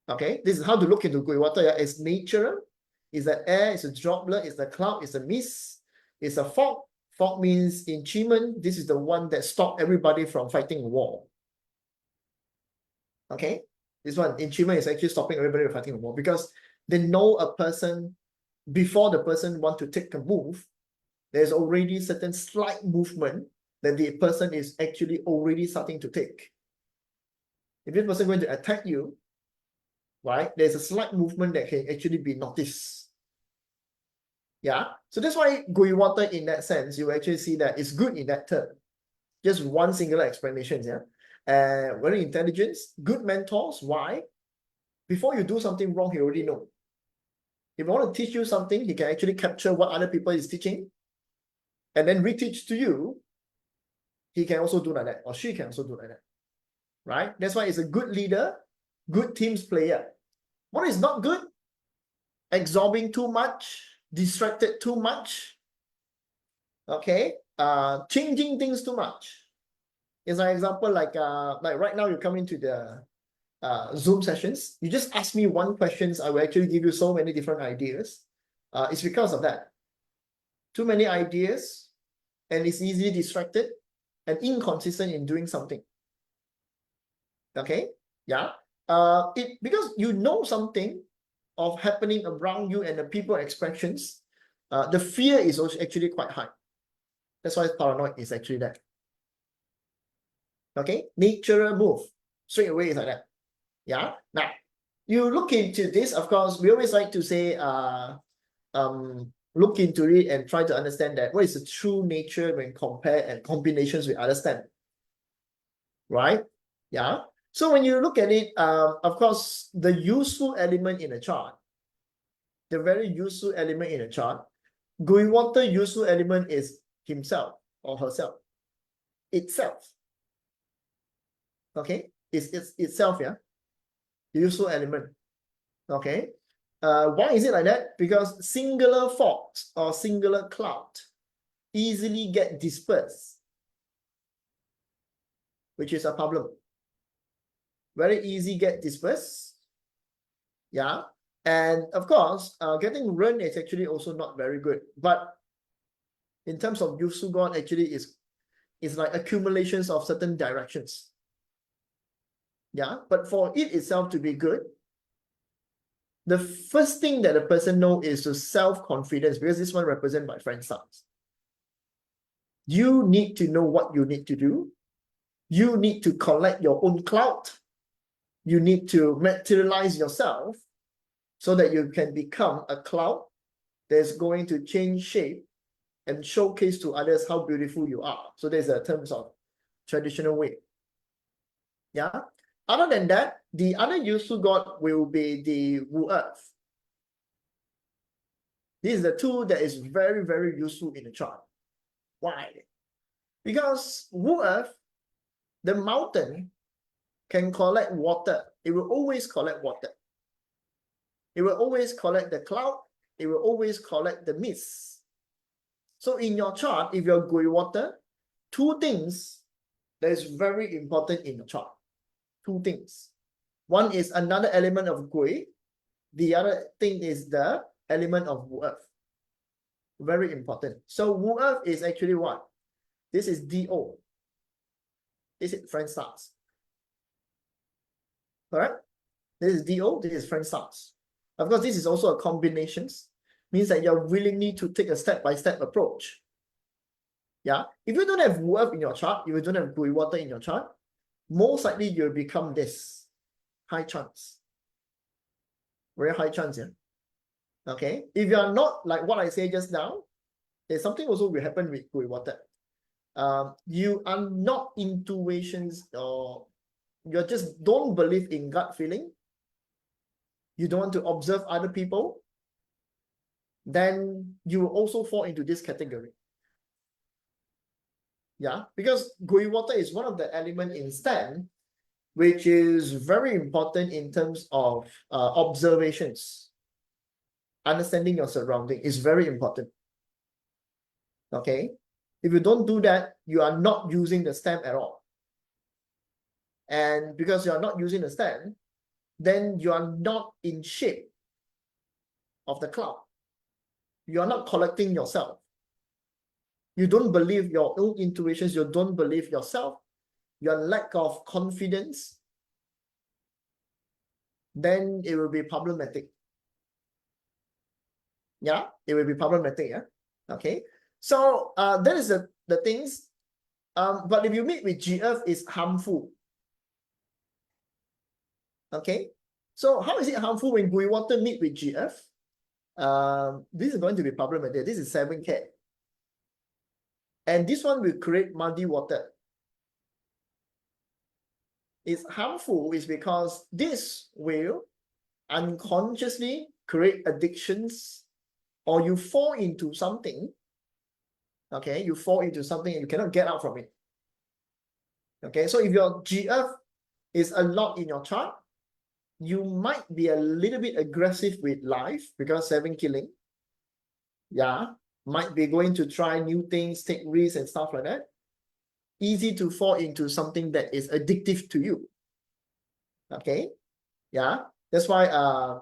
Okay, this is how to look into gui water. Yeah? It's natural, it's the air, it's a droplet, it's the cloud, it's a mist, it's a fog. Fog means in Chiman, this is the one that stopped everybody from fighting a war. Okay, this one in Chiman is actually stopping everybody from fighting a war because they know a person before the person want to take a move. There's already certain slight movement that the person is actually already starting to take. If this person is going to attack you, right, there's a slight movement that can actually be noticed. Yeah, so that's why gui water in that sense, you actually see that it's good in that term. Just one singular explanation, yeah. Very intelligence, good mentors. Why? Before you do something wrong, he already know. If I want to teach you something, he can actually capture what other people is teaching and then reteach to you. He can also do like that, or she can also do like that, right? That's why it's a good leader, good teams player. What is not good? Absorbing too much, distracted too much, okay? Changing things too much. As an example, like right now you come into the Zoom sessions, you just ask me one questions, I will actually give you so many different ideas. It's because of that. Too many ideas, and it's easily distracted and inconsistent in doing something. Okay, yeah. Because you know something of happening around you and the people expressions, the fear is also actually quite high. That's why paranoid is actually that. Okay, natural move straight away is like that. Yeah. Now, you look into this. Of course, we always like to say, look into it and try to understand that what is the true nature when compared and combinations we understand. Right? Yeah. So when you look at it, of course, the useful element in a chart, the very useful element in a chart, gui water useful element is himself or herself, itself. Okay, it's itself, yeah. The useful element. Okay. Why is it like that? Because singular fogs or singular cloud easily get dispersed, which is a problem. Very easy get dispersed. Yeah. And of course, getting run is actually also not very good. But in terms of Yusu God, actually is like accumulations of certain directions. Yeah. But for it itself to be good, the first thing that a person knows is to self-confidence, because this one represented by friend stars. You need to know what you need to do. You need to collect your own cloud. You need to materialize yourself so that you can become a cloud that's going to change shape and showcase to others how beautiful you are. So there's a terms of traditional way. Yeah. Other than that, the other useful god will be the Wu Earth. This is the tool that is very, very useful in the chart. Why? Because Wu Earth, the mountain, can collect water. It will always collect water. It will always collect the cloud. It will always collect the mist. So in your chart, if you're gui water, two things that is very important in the chart. Two things. One is another element of gui. The other thing is the element of Wu Earth. Very important. So Wu Earth is actually what? This is DO. This is friend stars. Correct? This is DO, this is friend stars. Of course, this is also a combinations. Means that you're willingly to take a step-by-step approach. Yeah. If you don't have Wu Earth in your chart, if you don't have gui water in your chart, most likely you'll become this. High chance. Very high chance, yeah. Okay. If you are not like what I say just now, there's something also will happen with gui water. You are not intuitions, or you just don't believe in gut feeling. You don't want to observe other people. Then you will also fall into this category. Yeah, because gui water is one of the elements in STEM, which is very important in terms of observations. Understanding your surrounding is very important. Okay, if you don't do that, you are not using the STEM at all. And because you are not using the STEM, then you are not in shape of the cloud. You are not collecting yourself. You don't believe your own intuitions. You don't believe yourself. Your lack of confidence, then it will be problematic. Yeah, it will be problematic. Yeah. Okay. So that is the things. But if you meet with GF, it's harmful. Okay. So how is it harmful when Gui water meet with GF? This is going to be problematic. This is 7K. And this one will create muddy water. It's harmful is because this will unconsciously create addictions, or you fall into something. Okay, you fall into something and you cannot get out from it. Okay, so if your GF is a lot in your chart, you might be a little bit aggressive with life because 7 killing. Yeah, might be going to try new things, take risks and stuff like that. Easy to fall into something that is addictive to you. Okay, yeah, that's why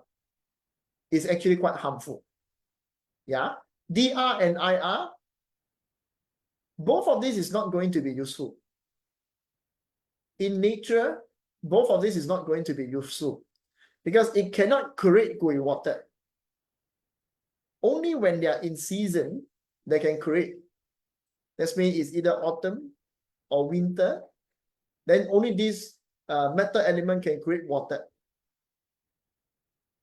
it's actually quite harmful. Yeah, DR and IR, both of this is not going to be useful. In nature, both of this is not going to be useful because it cannot create Gui water. Only when they are in season, they can create. That means it's either autumn or winter. Then only this metal element can create water.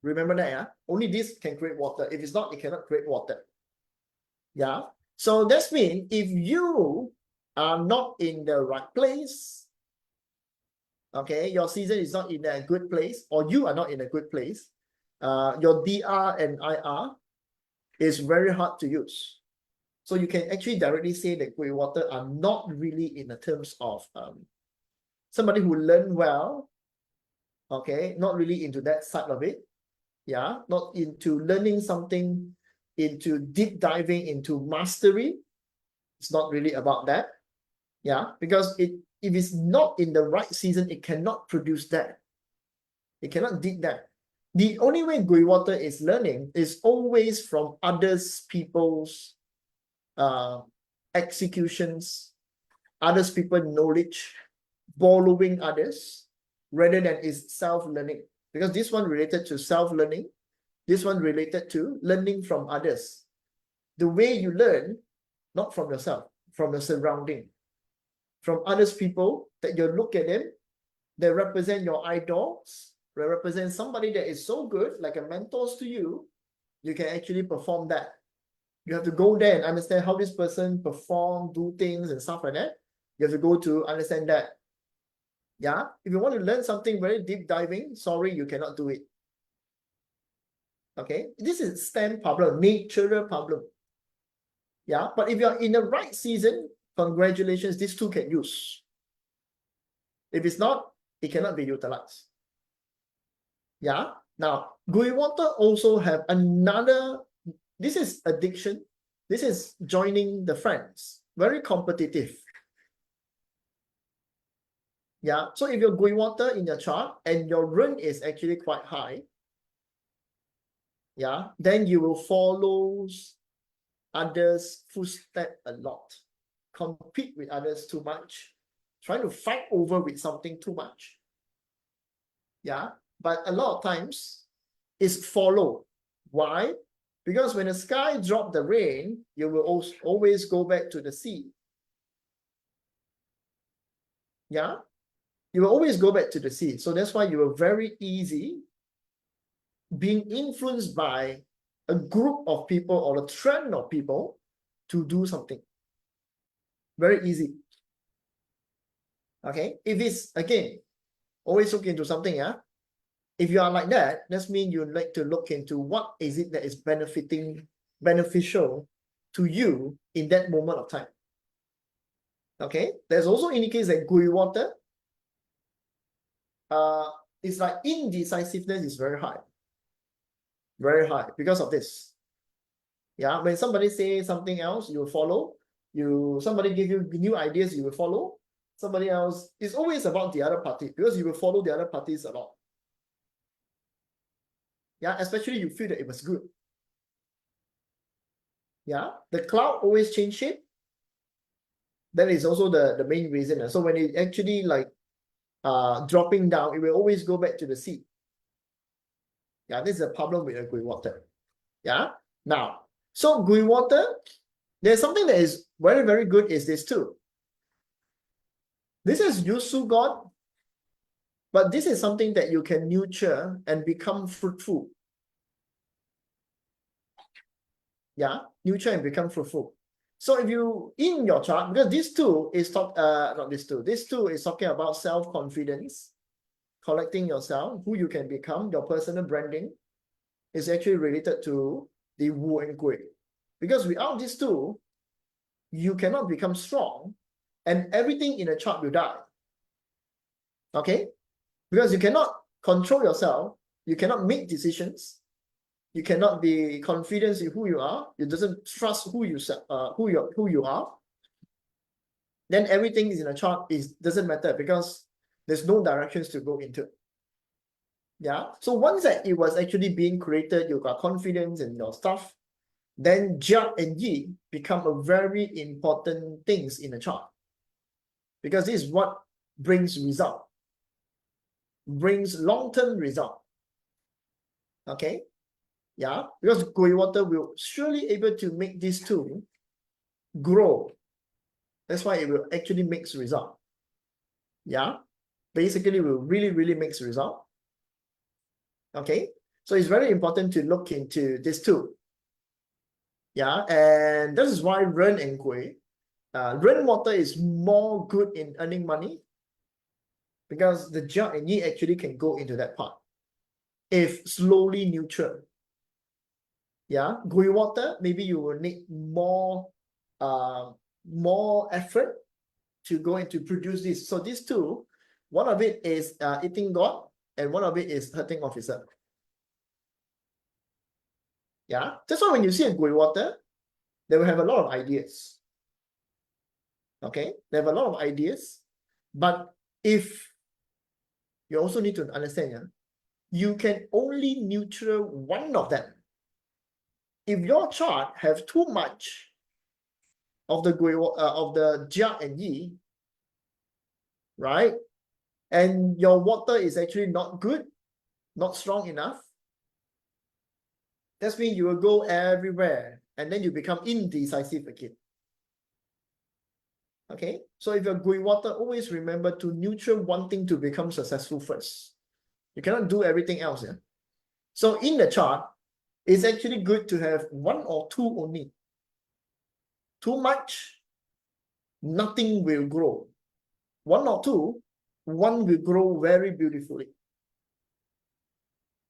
Remember that, yeah? Only this can create water. If it's not, it cannot create water. Yeah. So that means if you are not in the right place, okay, your season is not in a good place, or you are not in a good place, your DR and IR is very hard to use. So you can actually directly say that Gui water are not really in the terms of somebody who learn well, okay, not really into that side of it. Yeah, not into learning something, into deep diving into mastery. It's not really about that. Yeah, because if it's not in the right season, it cannot produce that. It cannot dig that. The only way Gui water is learning is always from others people's executions, others people knowledge, borrowing others, rather than is self-learning. Because this one related to self-learning, this one related to learning from others. The way you learn, not from yourself, from the surrounding, from others people that you look at them, they represent your idols, they represent somebody that is so good, like a mentor to you, you can actually perform that. You have to go there and understand how this person perform, do things and stuff like that. You have to go to understand that. Yeah, if you want to learn something very deep diving, sorry, you cannot do it. Okay, this is STEM problem, natural problem. Yeah, but if you're in the right season, congratulations, these two can use. If it's not, it cannot be utilized. Yeah, now Gui water also have another, this is addiction, this is joining the friends, very competitive. Yeah, so if you're Gui water in your chart and your run is actually quite high, yeah, then you will follow others' footstep a lot, compete with others too much, trying to fight over with something too much. Yeah, but a lot of times it's follow. Why? Because when the sky drop the rain, you will always go back to the sea. Yeah, you will always go back to the sea. So that's why you are very easy being influenced by a group of people or a trend of people to do something. Very easy. Okay, if it's again, always look into something, yeah. If you are like that, that means you like to look into what is it that is beneficial to you in that moment of time. Okay, there's also indicates that Gui water, it's like indecisiveness is very high because of this. Yeah, when somebody say something else, you will follow. Somebody give you new ideas, you will follow. Somebody else, it's always about the other party because you will follow the other parties a lot. Yeah, especially you feel that it was good. Yeah, the cloud always change shape. That is also the main reason. So when it actually like dropping down, it will always go back to the sea. Yeah, this is a problem with a gui water. Yeah. Now, so gui water, there's something that is very, very good is this too. This is Yusu God, but this is something that you can nurture and become fruitful. Yeah, nurture and become fruitful. So if you in your chart, because this two is this two is talking about self-confidence, collecting yourself, who you can become, your personal branding is actually related to the Wu and Gui. Because without these two, you cannot become strong and everything in a chart will die. Okay? Because you cannot control yourself, you cannot make decisions, you cannot be confident in who you are, you doesn't trust who you are, then everything is in a chart doesn't matter because there's no directions to go into. Yeah. So once that it was actually being created, you got confidence in your stuff, then Jia and Yi become a very important things in a chart. Because this is what brings result, brings long-term result. Okay. Yeah, because Gui water will surely able to make these two grow. That's why it will actually makes result. Yeah, basically will really, really makes result. Okay, so it's very important to look into this too. Yeah, and this is why Ren and Gui, Ren water is more good in earning money because the Jia and Yi actually can go into that part if slowly neutral. Yeah, Gui water, maybe you will need more effort to go into produce this. So these two, one of it is eating God and one of it is hurting officer. Yeah, that's why when you see a Gui water, they will have a lot of ideas. Okay, they have a lot of ideas, but if you also need to understand, yeah, you can only neutral one of them. If your chart have too much of the Jia and Yi, right? And your water is actually not good, not strong enough, that's mean you will go everywhere and then you become indecisive again. Okay, so if you're Gui water, always remember to nurture one thing to become successful first. You cannot do everything else. Yeah. So in the chart, it's actually good to have one or two only. Too much, nothing will grow. One or two, one will grow very beautifully.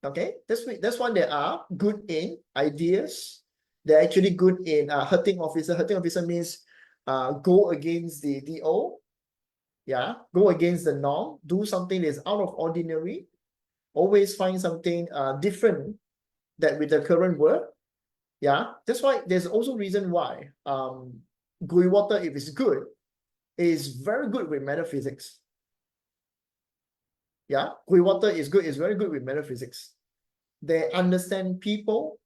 Okay, that's why they are good in ideas. They're actually good in hurting officer. Hurting officer means go against the DO. Yeah, go against the norm. Do something that's out of ordinary. Always find something different that with the current world. Yeah, that's why there's also reason why Gui water, if it's good, is very good with metaphysics. Yeah, Gui water is good, is very good with metaphysics. They understand people,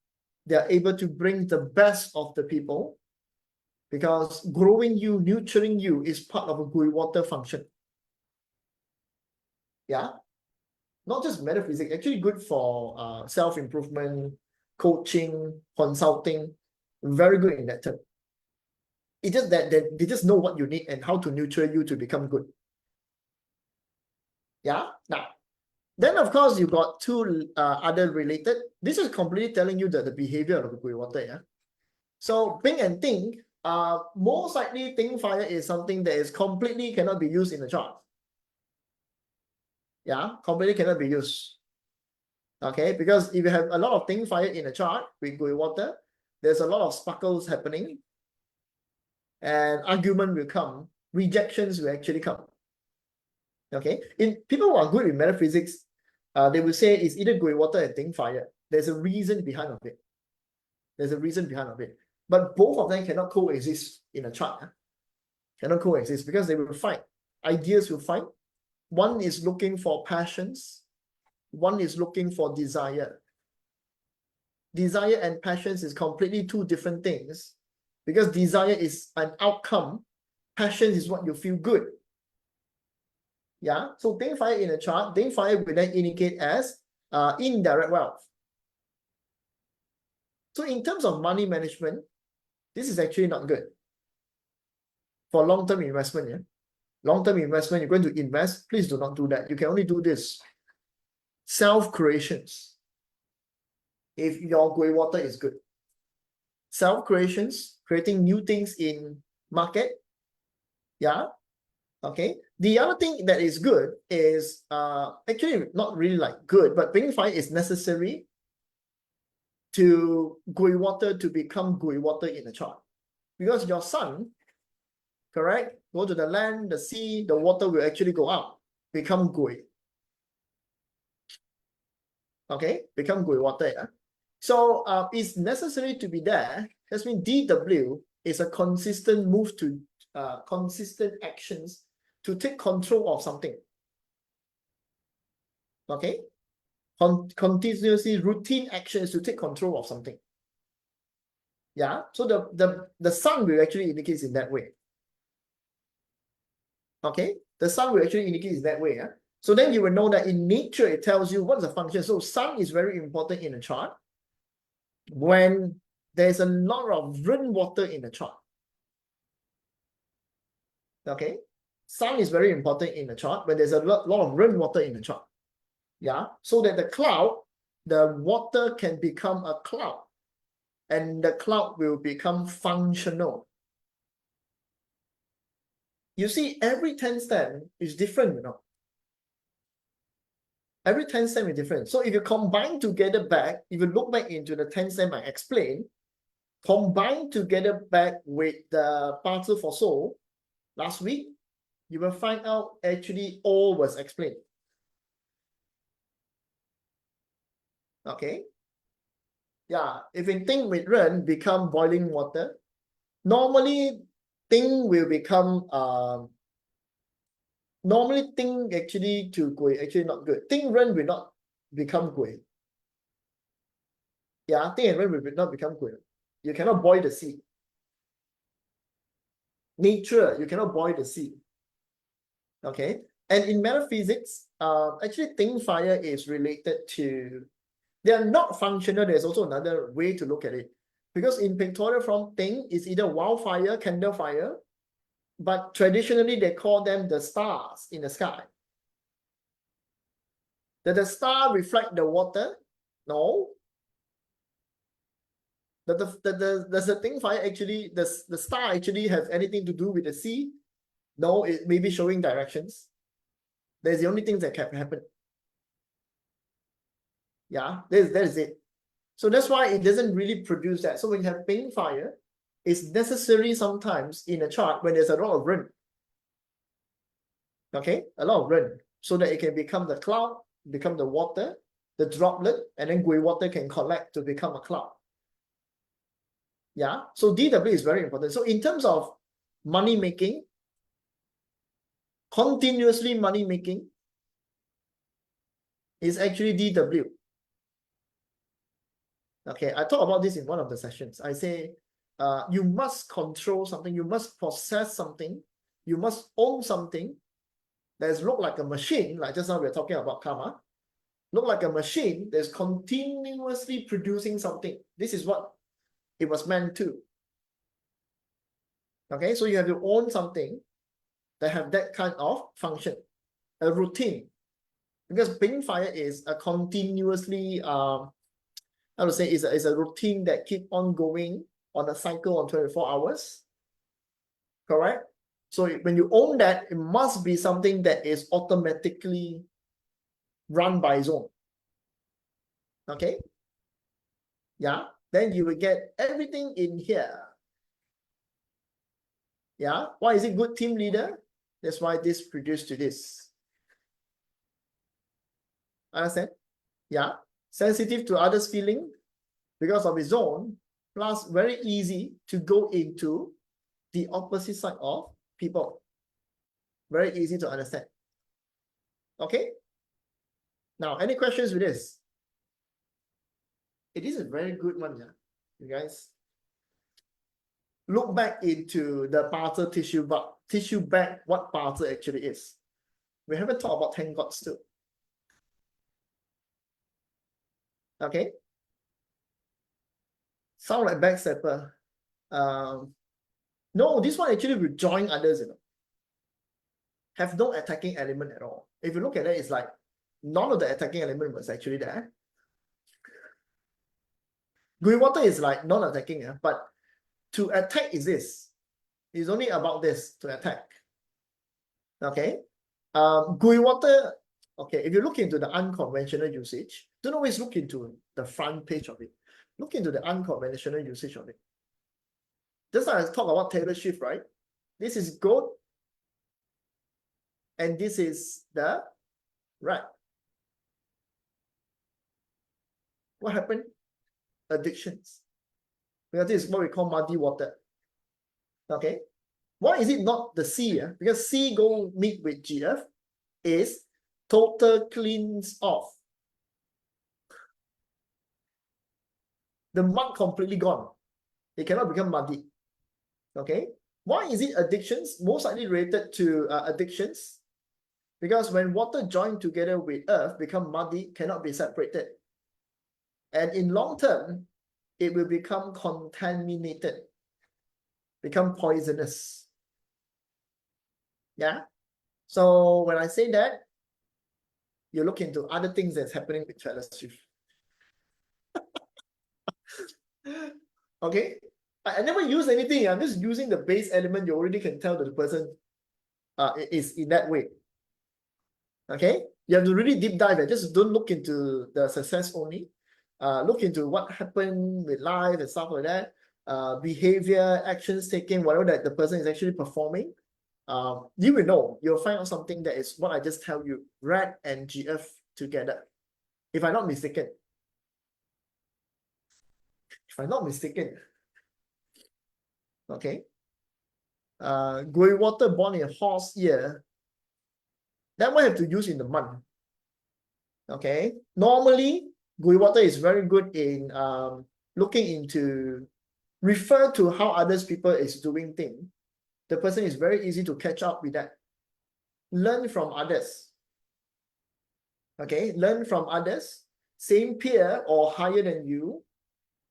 they're able to bring the best of the people because growing you, nurturing you is part of a Gui water function. Yeah, not just metaphysics, actually good for self-improvement, coaching, consulting, very good in that term. It's just that they just know what you need and how to nurture you to become good. Yeah, now, then of course you got two other related. This is completely telling you that the behavior of the Gui water, yeah. So Ping and Ting, most likely Ting fire is something that is completely cannot be used in the chart. Yeah, completely cannot be used. Okay, because if you have a lot of Ting fire in a chart with Gui water, there's a lot of sparkles happening, and argument will come, rejections will actually come. Okay, in people who are good with metaphysics, they will say it's either Gui water and Ting fire. There's a reason behind of it. There's a reason behind of it. But both of them cannot coexist in a chart. Cannot coexist because they will fight. Ideas will fight. One is looking for passions. One is looking for desire. desire and passions is completely two different things, because desire is an outcome, passion is what you feel good. Yeah, so ding fire in a chart, ding fire will then indicate as indirect wealth. So in terms of money management, this is actually not good for long-term investment. Yeah, long-term investment, you're going to invest, please do not do that. You can only do this self-creations if your grey water is good. Self-creations, creating new things in market. Yeah. Okay. The other thing that is good is actually not really like good, but being fire is necessary to grey water to become grey water in the chart. Because your sun, correct, go to the land, the sea, the water will actually go up, become grey. Okay, become grey water. Yeah? So it's necessary to be there. That means DW is a consistent move to consistent actions to take control of something. Okay, continuously routine actions to take control of something. Yeah, so the sun will actually indicate in that way. Okay, the sun will actually indicate in that way. Yeah? So then you will know that in nature it tells you what's the function. So sun is very important in a chart. When there's a lot of rainwater in the chart. Okay, sun is very important in the chart when there's a lot of rainwater in the chart. Yeah, so that the cloud, the water can become a cloud, and the cloud will become functional. You see, every 10 stem is different, you know. Every 10 stem is different. So if you combine together back, if you look back into the 10 stem I explained, combine together back with the Bazi for Soul last week, you will find out actually all was explained. Okay. Yeah, if in Ting with Ren become boiling water, normally Ting will become normally Ting actually to Gui actually not good. Ting Ren will not become Gui. Yeah, Ting and Ren will not become Gui. You cannot boil the sea. Nature, you cannot boil the sea. Okay. And in metaphysics, actually Ting fire is related to, they are not functional. There's also another way to look at it. Because in pictorial form, Ting is either wildfire, candle fire, but traditionally they call them the stars in the sky. Does the star reflect the water? No. Does the Ting fire actually, the star actually have anything to do with the sea? No, it may be showing directions. That's the only thing that can happen. Yeah, that is it. So that's why it doesn't really produce that. So when you have pink fire, it's necessary sometimes in a chart when there's a lot of rain. Okay, a lot of rain, so that it can become the cloud, become the water, the droplet, and then grey water can collect to become a cloud. Yeah, so DW is very important. So in terms of money making, continuously money making is actually DW. Okay, I talked about this in one of the sessions. I say, you must control something, you must possess something, you must own something that look like a machine, like just now we're talking about karma, look like a machine that's continuously producing something. This is what it was meant to. Okay, so you have to own something that have that kind of function, a routine. Because ping fire is a continuously, how to say, is a routine that keep on going on a cycle on 24 hours. Correct? So when you own that, it must be something that is automatically run by its own. Okay? Yeah? Then you will get everything in here. Yeah? Why is it good team leader? That's why this produced to this. Understand? Yeah? Sensitive to others' feeling because of his own, plus very easy to go into the opposite side of people. Very easy to understand. Okay? Now, any questions with this? It is a very good one, yeah. You guys look back into the parcel tissue bag, what parcel actually is. We haven't talked about 10 gods too. Okay. Sound like backstabber. No, this one actually will join others, you know. Have no attacking element at all. If you look at it, it's like none of the attacking element was actually there. Green water is like non-attacking, yeah? But to attack is this. It's only about this to attack. Okay. Green water, okay, if you look into the unconventional usage, don't always look into the front page of it. Look into the unconventional usage of it. Just like I talk about Taylor Swift, right? This is goat, and this is the rat. What happened? Addictions. Because this is what we call muddy water. Okay. Why is it not the C? Because C go meet with GF is total cleans off. The mud completely gone. It cannot become muddy. Okay. Why is it addictions? Most likely related to addictions. Because when water joined together with earth become muddy, cannot be separated. And in long term, it will become contaminated, become poisonous. Yeah. So when I say that, you look into other things that's happening with Taylor Swift. Okay. I never use anything. I'm just using the base element. You already can tell that the person is in that way. Okay. You have to really deep dive and just don't look into the success only. Look into what happened with life and stuff like that. Behavior, actions taken, whatever that the person is actually performing. You will know. You'll find out something that is what I just tell you. Rat and GF together. If I'm not mistaken. Okay. Grey water born in a horse ear. That one have to use in the month. Okay. Normally, grey water is very good in looking into, refer to how others people is doing things. The person is very easy to catch up with that. Learn from others. Okay. Learn from others. Same peer or higher than you.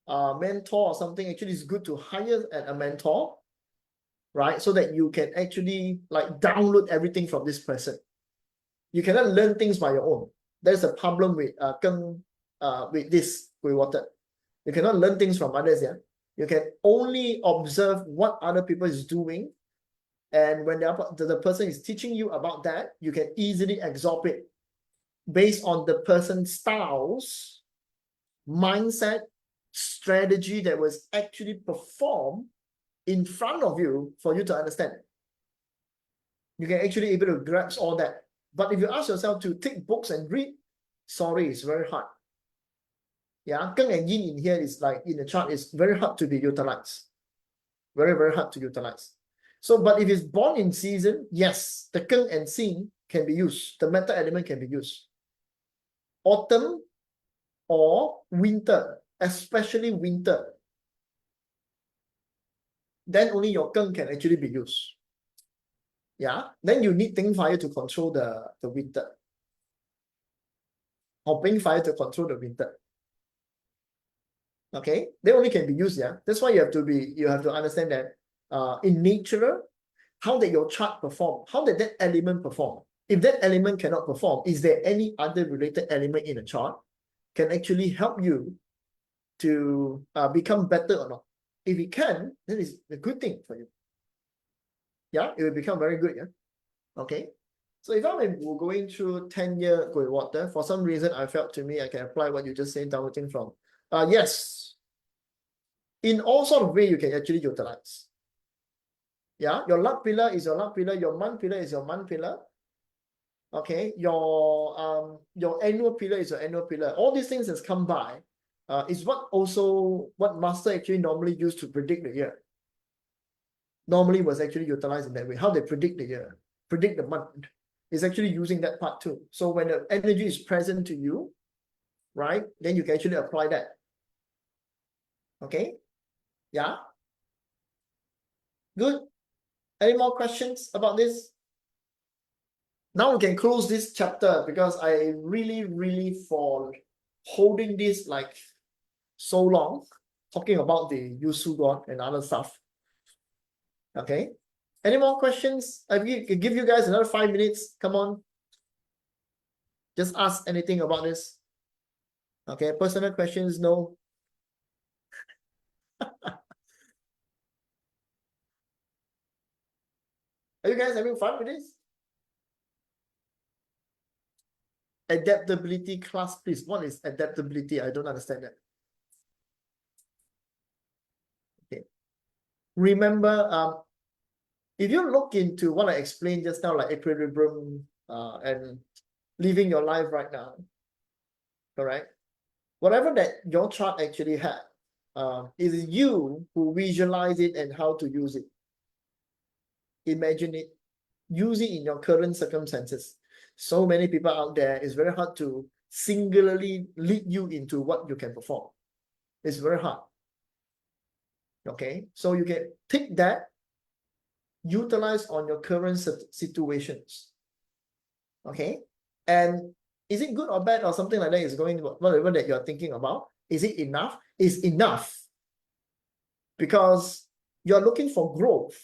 Mentor or something, actually is good to hire a mentor, right? So that you can actually like download everything from this person. You cannot learn things by your own. There's a problem with with this grey water. You cannot learn things from others. Yeah, you can only observe what other people is doing, and when the person is teaching you about that, you can easily absorb it based on the person's styles, mindset, strategy that was actually performed in front of you for you to understand. You can actually able to grasp all that. But if you ask yourself to take books and read, sorry, it's very hard. Yeah, Geng and Yin in here is like in the chart is very hard to be utilized. Very, very hard to utilize. So, but if it's born in season, yes, the Geng and Xin can be used. The meta element can be used. Autumn or winter, especially winter, then only your Geng can actually be used. Yeah, then you need Ting fire to control the winter. Or Ping fire to control the winter. Okay, they only can be used, yeah. That's why you have to understand that in nature, how did your chart perform? How did that element perform? If that element cannot perform, is there any other related element in a chart can actually help you to become better or not? If it can, then it's a good thing for you. Yeah, it will become very good, yeah. Okay. So if I'm going through 10-year grey water, for some reason I felt to me I can apply what you just said, downloading from. Yes. In all sort of way you can actually utilize. Yeah, your luck pillar is your luck pillar, your month pillar is your month pillar. Okay, your annual pillar is your annual pillar. All these things has come by. Is what master actually normally used to predict the year. Normally was actually utilized in that way. How they predict the year, predict the month, is actually using that part too. So when the energy is present to you, right, then you can actually apply that. Okay, yeah, good. Any more questions about this? Now we can close this chapter because I really for holding this like so long, talking about the Yusu God and other stuff. Okay, any more questions? I can give you guys another 5 minutes. Come on, just ask anything about this. Okay, personal questions, no. Are you guys having fun with this? Adaptability class, please. What is adaptability? I don't understand that. Okay. Remember, if you look into what I explained just now, like equilibrium and living your life right now, correct? Whatever that your chart actually had, it is you who visualize it and how to use it. Imagine it, use it in your current circumstances. So many people out there, it's very hard to singularly lead you into what you can perform. It's very hard. Okay, so you can take that, utilize on your current situations. Okay, and is it good or bad or something like that is going, whatever that you're thinking about, is it enough? Is enough because you're looking for growth.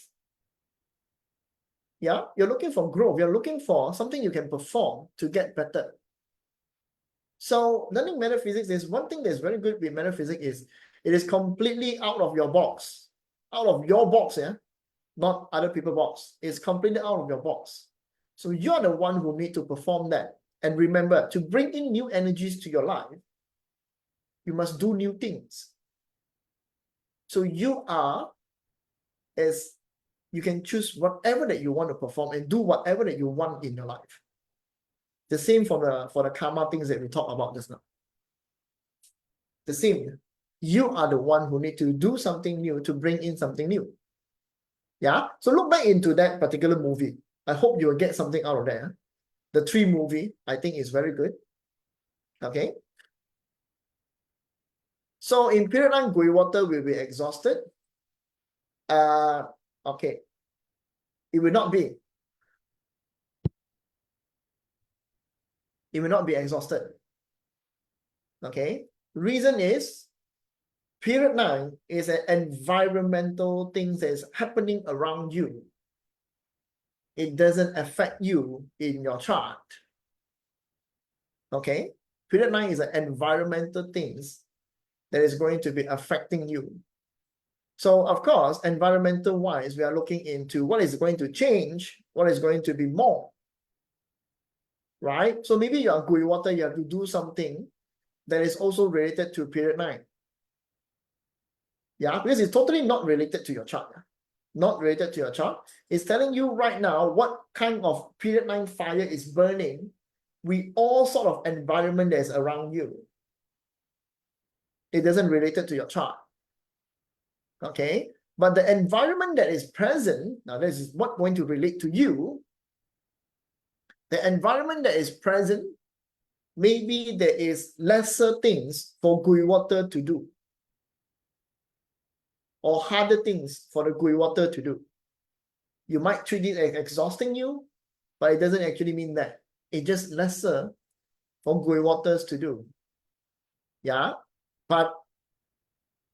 Yeah, you're looking for growth. You're looking for something you can perform to get better. So learning metaphysics is one thing that's very good with metaphysics is it is completely out of your box. Out of your box, yeah, not other people's box. It's completely out of your box. So you're the one who need to perform that. And remember, to bring in new energies to your life, you must do new things. So you can choose whatever that you want to perform and do whatever that you want in your life. The same for the karma things that we talked about just now. The same. You are the one who need to do something new to bring in something new. Yeah. So look back into that particular movie. I hope you will get something out of there. The Tree movie, I think, is very good. Okay. So in period 9, Gui water will be exhausted. Okay. It will not be. It will not be exhausted. Okay. Reason is period 9 is an environmental thing that is happening around you. It doesn't affect you in your chart. Okay. Period 9 is an environmental things that is going to be affecting you. So of course, environmental wise, we are looking into what is going to change, what is going to be more. Right? So maybe you are Gui water, you have to do something that is also related to period 9. Yeah, because it's totally not related to your chart. Not related to your chart. It's telling you right now what kind of period 9 fire is burning with all sort of environment that's around you. It doesn't relate it to your chart. Okay, but the environment that is present, now this is what going to relate to you. The environment that is present, maybe there is lesser things for Gui water to do, or harder things for the Gui water to do. You might treat it as exhausting you, but it doesn't actually mean that. It's just lesser for Gui waters to do. Yeah, but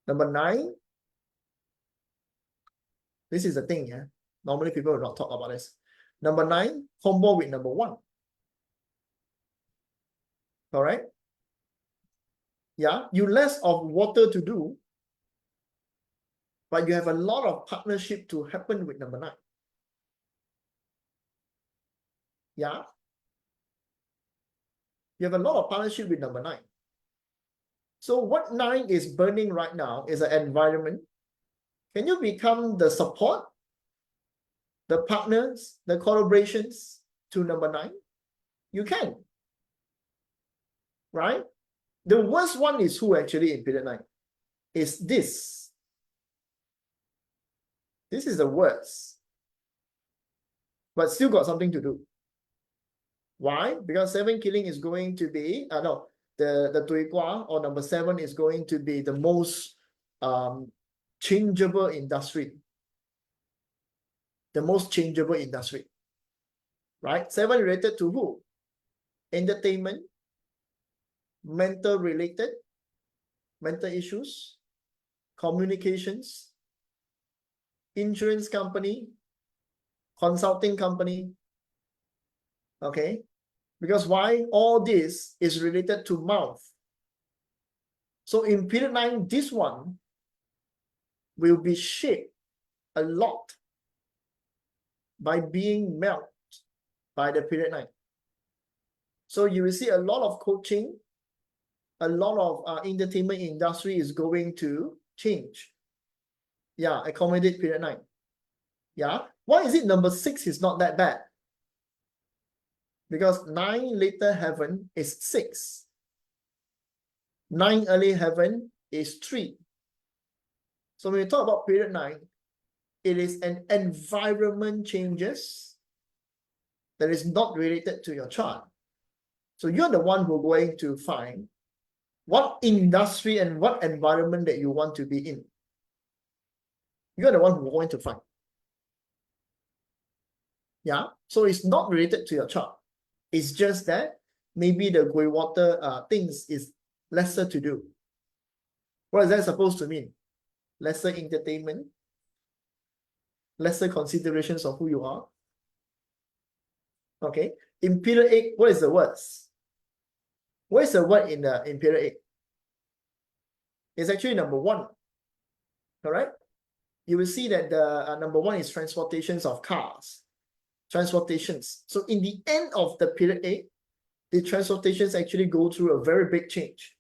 number 9, this is the thing, yeah. Normally people will not talk about this. Number 9, combo with number 1. Correct? Yeah, you less of water to do, but you have a lot of partnership to happen with number 9. Yeah. You have a lot of partnership with number 9. So what 9 is burning right now is an environment. Can you become the support, the partners, the collaborations to number 9? You can. Right? The worst one is who actually in period 9? Is this. This is the worst. But still got something to do. Why? Because 7 killing is going to be, the Tui Kwa or number 7 is going to be the most changeable industry. The most changeable industry. Right? 7 related to who? Entertainment, mental issues, communications, insurance company, consulting company. Okay? Because why? All this is related to mouth. So in period 9, this one will be shaped a lot by being melted by the period 9. So you will see a lot of coaching, a lot of entertainment industry is going to change. Yeah, accommodate period 9. Yeah. Why is it number 6 is not that bad? Because 9 later heaven is 6. 9 early heaven is 3. So when we talk about period 9, it is an environment changes that is not related to your chart. So you're the one who are going to find what industry and what environment that you want to be in. You're the one who are going to find. Yeah, so it's not related to your chart. It's just that maybe the gray water things is lesser to do. What is that supposed to mean? Lesser entertainment, lesser considerations of who you are. Okay, in period 8, what is the words? What is the word in period 8? It's actually number 1. Correct? You will see that the number 1 is transportations of cars. Transportations. So in the end of the period 8, the transportations actually go through a very big change.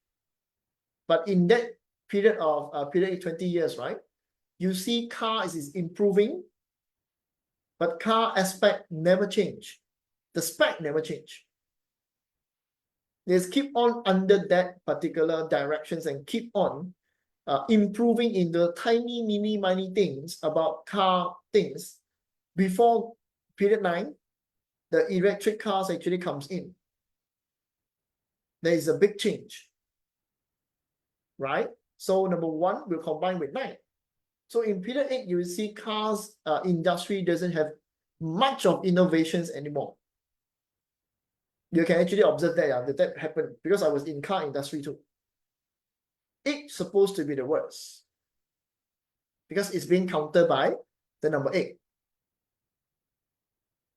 But in that period of period 8, 20 years, right? You see cars is improving, but car aspect never change. The spec never change. They just keep on under that particular directions and keep on improving in the tiny, mini things about car things. Before period 9, the electric cars actually comes in. There is a big change, right? So number 1 will combine with 9. So in period 8, you will see cars industry doesn't have much of innovations anymore. You can actually observe that, that happened because I was in car industry too. 8 supposed to be the worst because it's being countered by the number 8.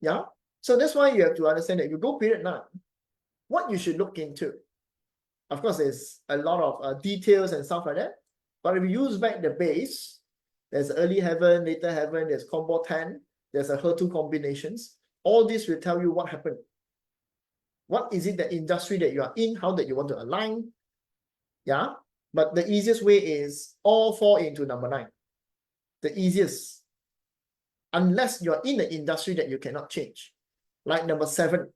Yeah. So that's why you have to understand that if you go period 9, what you should look into. Of course, there's a lot of details and stuff like that. But if you use back the base, there's early heaven, later heaven, there's combo 10, there's a HER2 combinations. All this will tell you what happened. What is it the industry that you are in? How that you want to align? Yeah. But the easiest way is all fall into number 9. The easiest. Unless you're in the industry that you cannot change. Like number 7.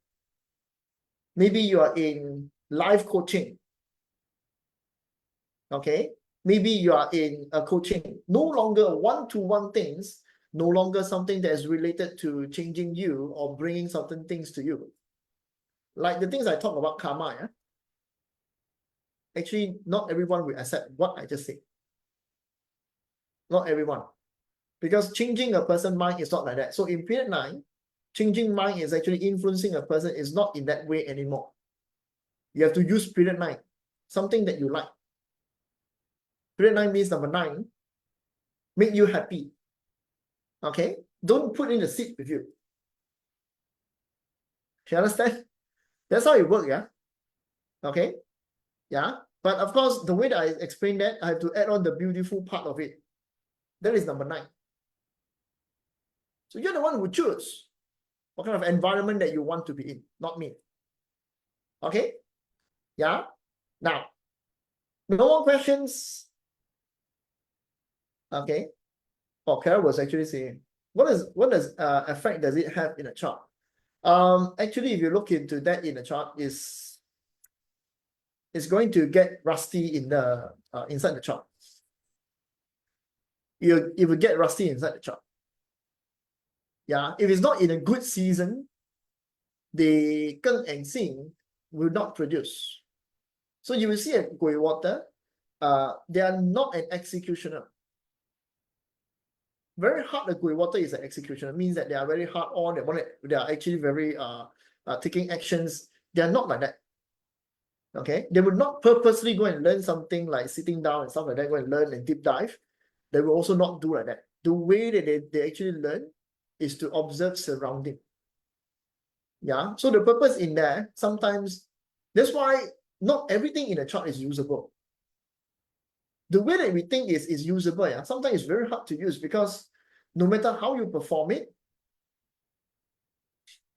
Maybe you are in life coaching. Okay. Maybe you are in a coaching. No longer one-to-one things. No longer something that is related to changing you or bringing certain things to you. Like the things I talk about karma. Yeah? Actually, not everyone will accept what I just said. Not everyone. Because changing a person's mind is not like that. So in period 9, changing mind is actually influencing a person is not in that way anymore. You have to use period 9. Something that you like. Period 9 means number 9. Make you happy. Okay? Don't put in the seat with you. You understand? That's how it works, yeah? Okay? Yeah? But of course, the way that I explain that, I have to add on the beautiful part of it. That is number 9. So you're the one who choose what kind of environment that you want to be in, not me. Okay? Yeah? Now, no more questions? Okay. Oh, Carol was actually saying, what does effect does it have in a chart? Actually, if you look into that in a chart, it's going to get rusty in the inside the chart. It will get rusty inside the chart. Yeah, if it's not in a good season, the Geng and Xing will not produce. So you will see a gray water, they are not an executioner. Very hard Gui water is an executioner, means that they are very hard on, they are actually very taking actions. They are not like that. Okay, they would not purposely go and learn something like sitting down and stuff like that, go and learn and deep dive. They will also not do like that. The way that they actually learn is to observe surrounding. Yeah, so the purpose in there, sometimes, that's why not everything in a chart is usable. The way that we think is usable, yeah, sometimes it's very hard to use because no matter how you perform it,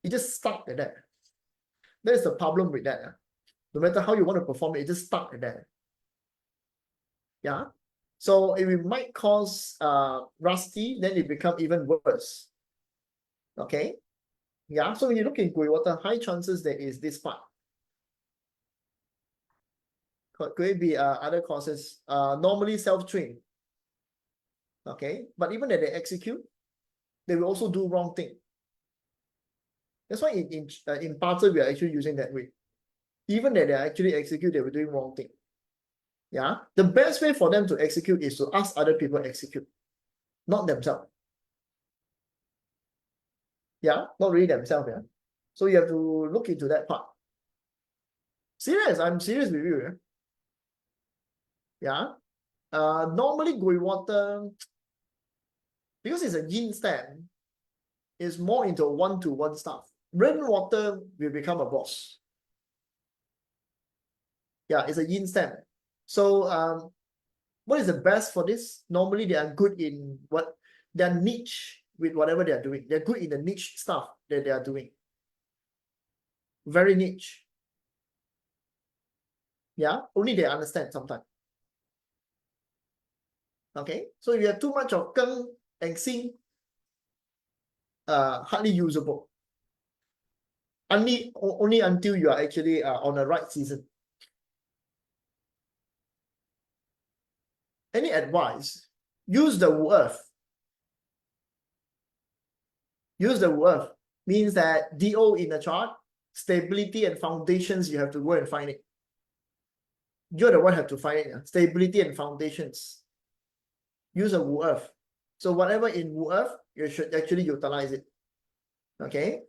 it just stuck at that. That's the problem with that. Yeah. No matter how you want to perform it, it just stuck at that. Yeah. So if it might cause rusty, then it become even worse. Okay. Yeah. So when you look in Gui water, high chances there is this part. Could it be other causes? Normally self-trained. Okay. But even that they execute, they will also do wrong thing. That's why in Bazi, we are actually using that way. Even that they actually execute, they were doing wrong thing. Yeah. The best way for them to execute is to ask other people execute, not themselves. Yeah, not really themselves. Yeah. So you have to look into that part. Serious, I'm serious with you. Yeah. Normally Gui water, because it's a yin stem, is more into one-to-one stuff. Rainwater will become a boss. Yeah, it's a yin stem. So what is the best for this? Normally they are good in what their niche with whatever they are doing. They're good in the niche stuff that they are doing. Very niche. Yeah, only they understand sometimes. Okay, so if you have too much of Geng and Xing, hardly usable. Only until you are actually on the right season. Any advice? Use the Wu Earth. Use the Wu Earth means that DO in the chart, stability and foundations, you have to go and find it. You're the one who have to find it. Yeah? Stability and foundations. Use a Wu Earth. So whatever in Wu Earth, you should actually utilize it. Okay.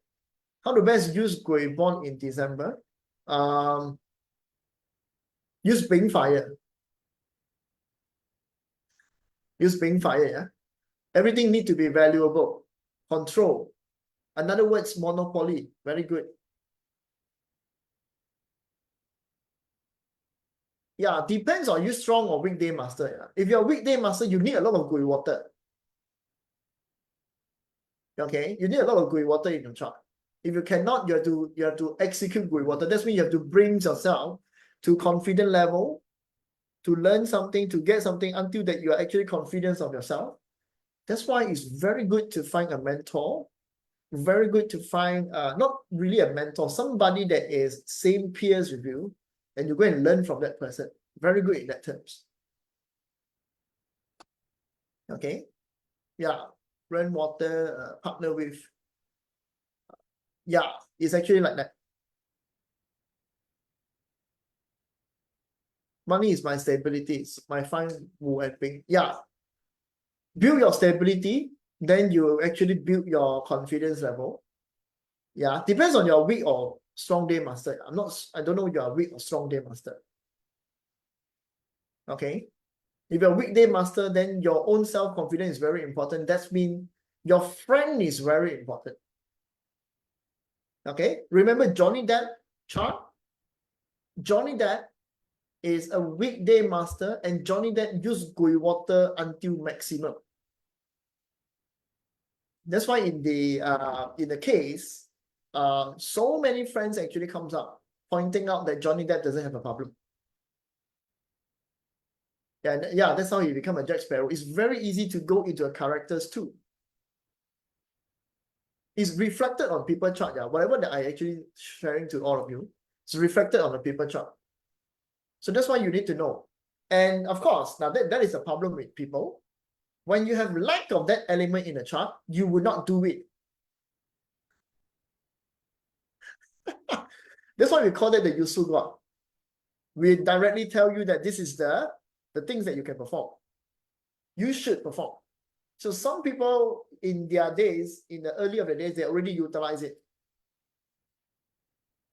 How to best use Gui Bond in December? Use Bing Fire. Use Bing Fire. Yeah. Everything need to be valuable. Control. In other words, monopoly. Very good. Yeah, depends on you strong or weekday master. Yeah. If you're a weekday master, you need a lot of Gui water. Okay, you need a lot of Gui water in your chart. If you cannot, you have to execute Gui water. That's means you have to bring yourself to confident level, to learn something, to get something until that you are actually confident of yourself. That's why it's very good to find a mentor. Very good to find not really a mentor, somebody that is same peers with you, and you go and learn from that person. Very good in that terms. Okay, yeah, rainwater partner with. Yeah, it's actually like that. Money is my stability. It's my fine Wu and Ping. Yeah, build your stability, then you actually build your confidence level. Yeah, depends on your weak or strong day master. I don't know your weak or strong day master. Okay. If you're a weekday master, then your own self-confidence is very important. That means your friend is very important. Okay. Remember Johnny Depp chart? Johnny Depp is a weekday master and Johnny Depp used Gui water until maximum. That's why in the case, so many friends actually comes up pointing out that Johnny Depp doesn't have a problem. Yeah, that's how he become a Jack Sparrow. It's very easy to go into a characters too. It's reflected on people chart. Yeah, whatever that I actually sharing to all of you, it's reflected on the people chart. So that's why you need to know. And of course, now that is a problem with people. When you have lack of that element in the chart, you will not do it. That's why we call it the useful God. We directly tell you that this is the the things that you can perform. You should perform. So some people in their days, in the early of the days, they already utilize it.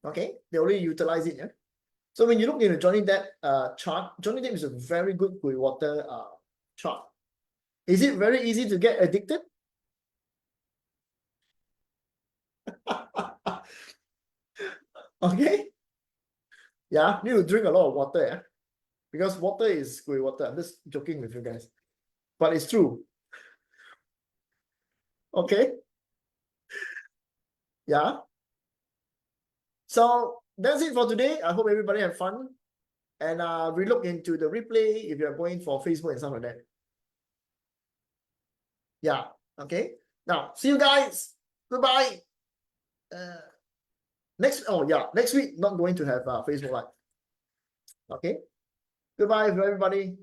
Okay, they already utilize it. Yeah. So when you look into Johnny Depp chart, Johnny Depp is a very good Gui water chart. Is it very easy to get addicted? Okay. Yeah, need to drink a lot of water, yeah. Because water is Gui water. I'm just joking with you guys. But it's true. Okay. Yeah. So that's it for today. I hope everybody have fun. And we look into the replay if you're going for Facebook and stuff like that. Yeah. Okay. Now, see you guys. Goodbye. Next week, not going to have Facebook Live. Okay. Goodbye, everybody.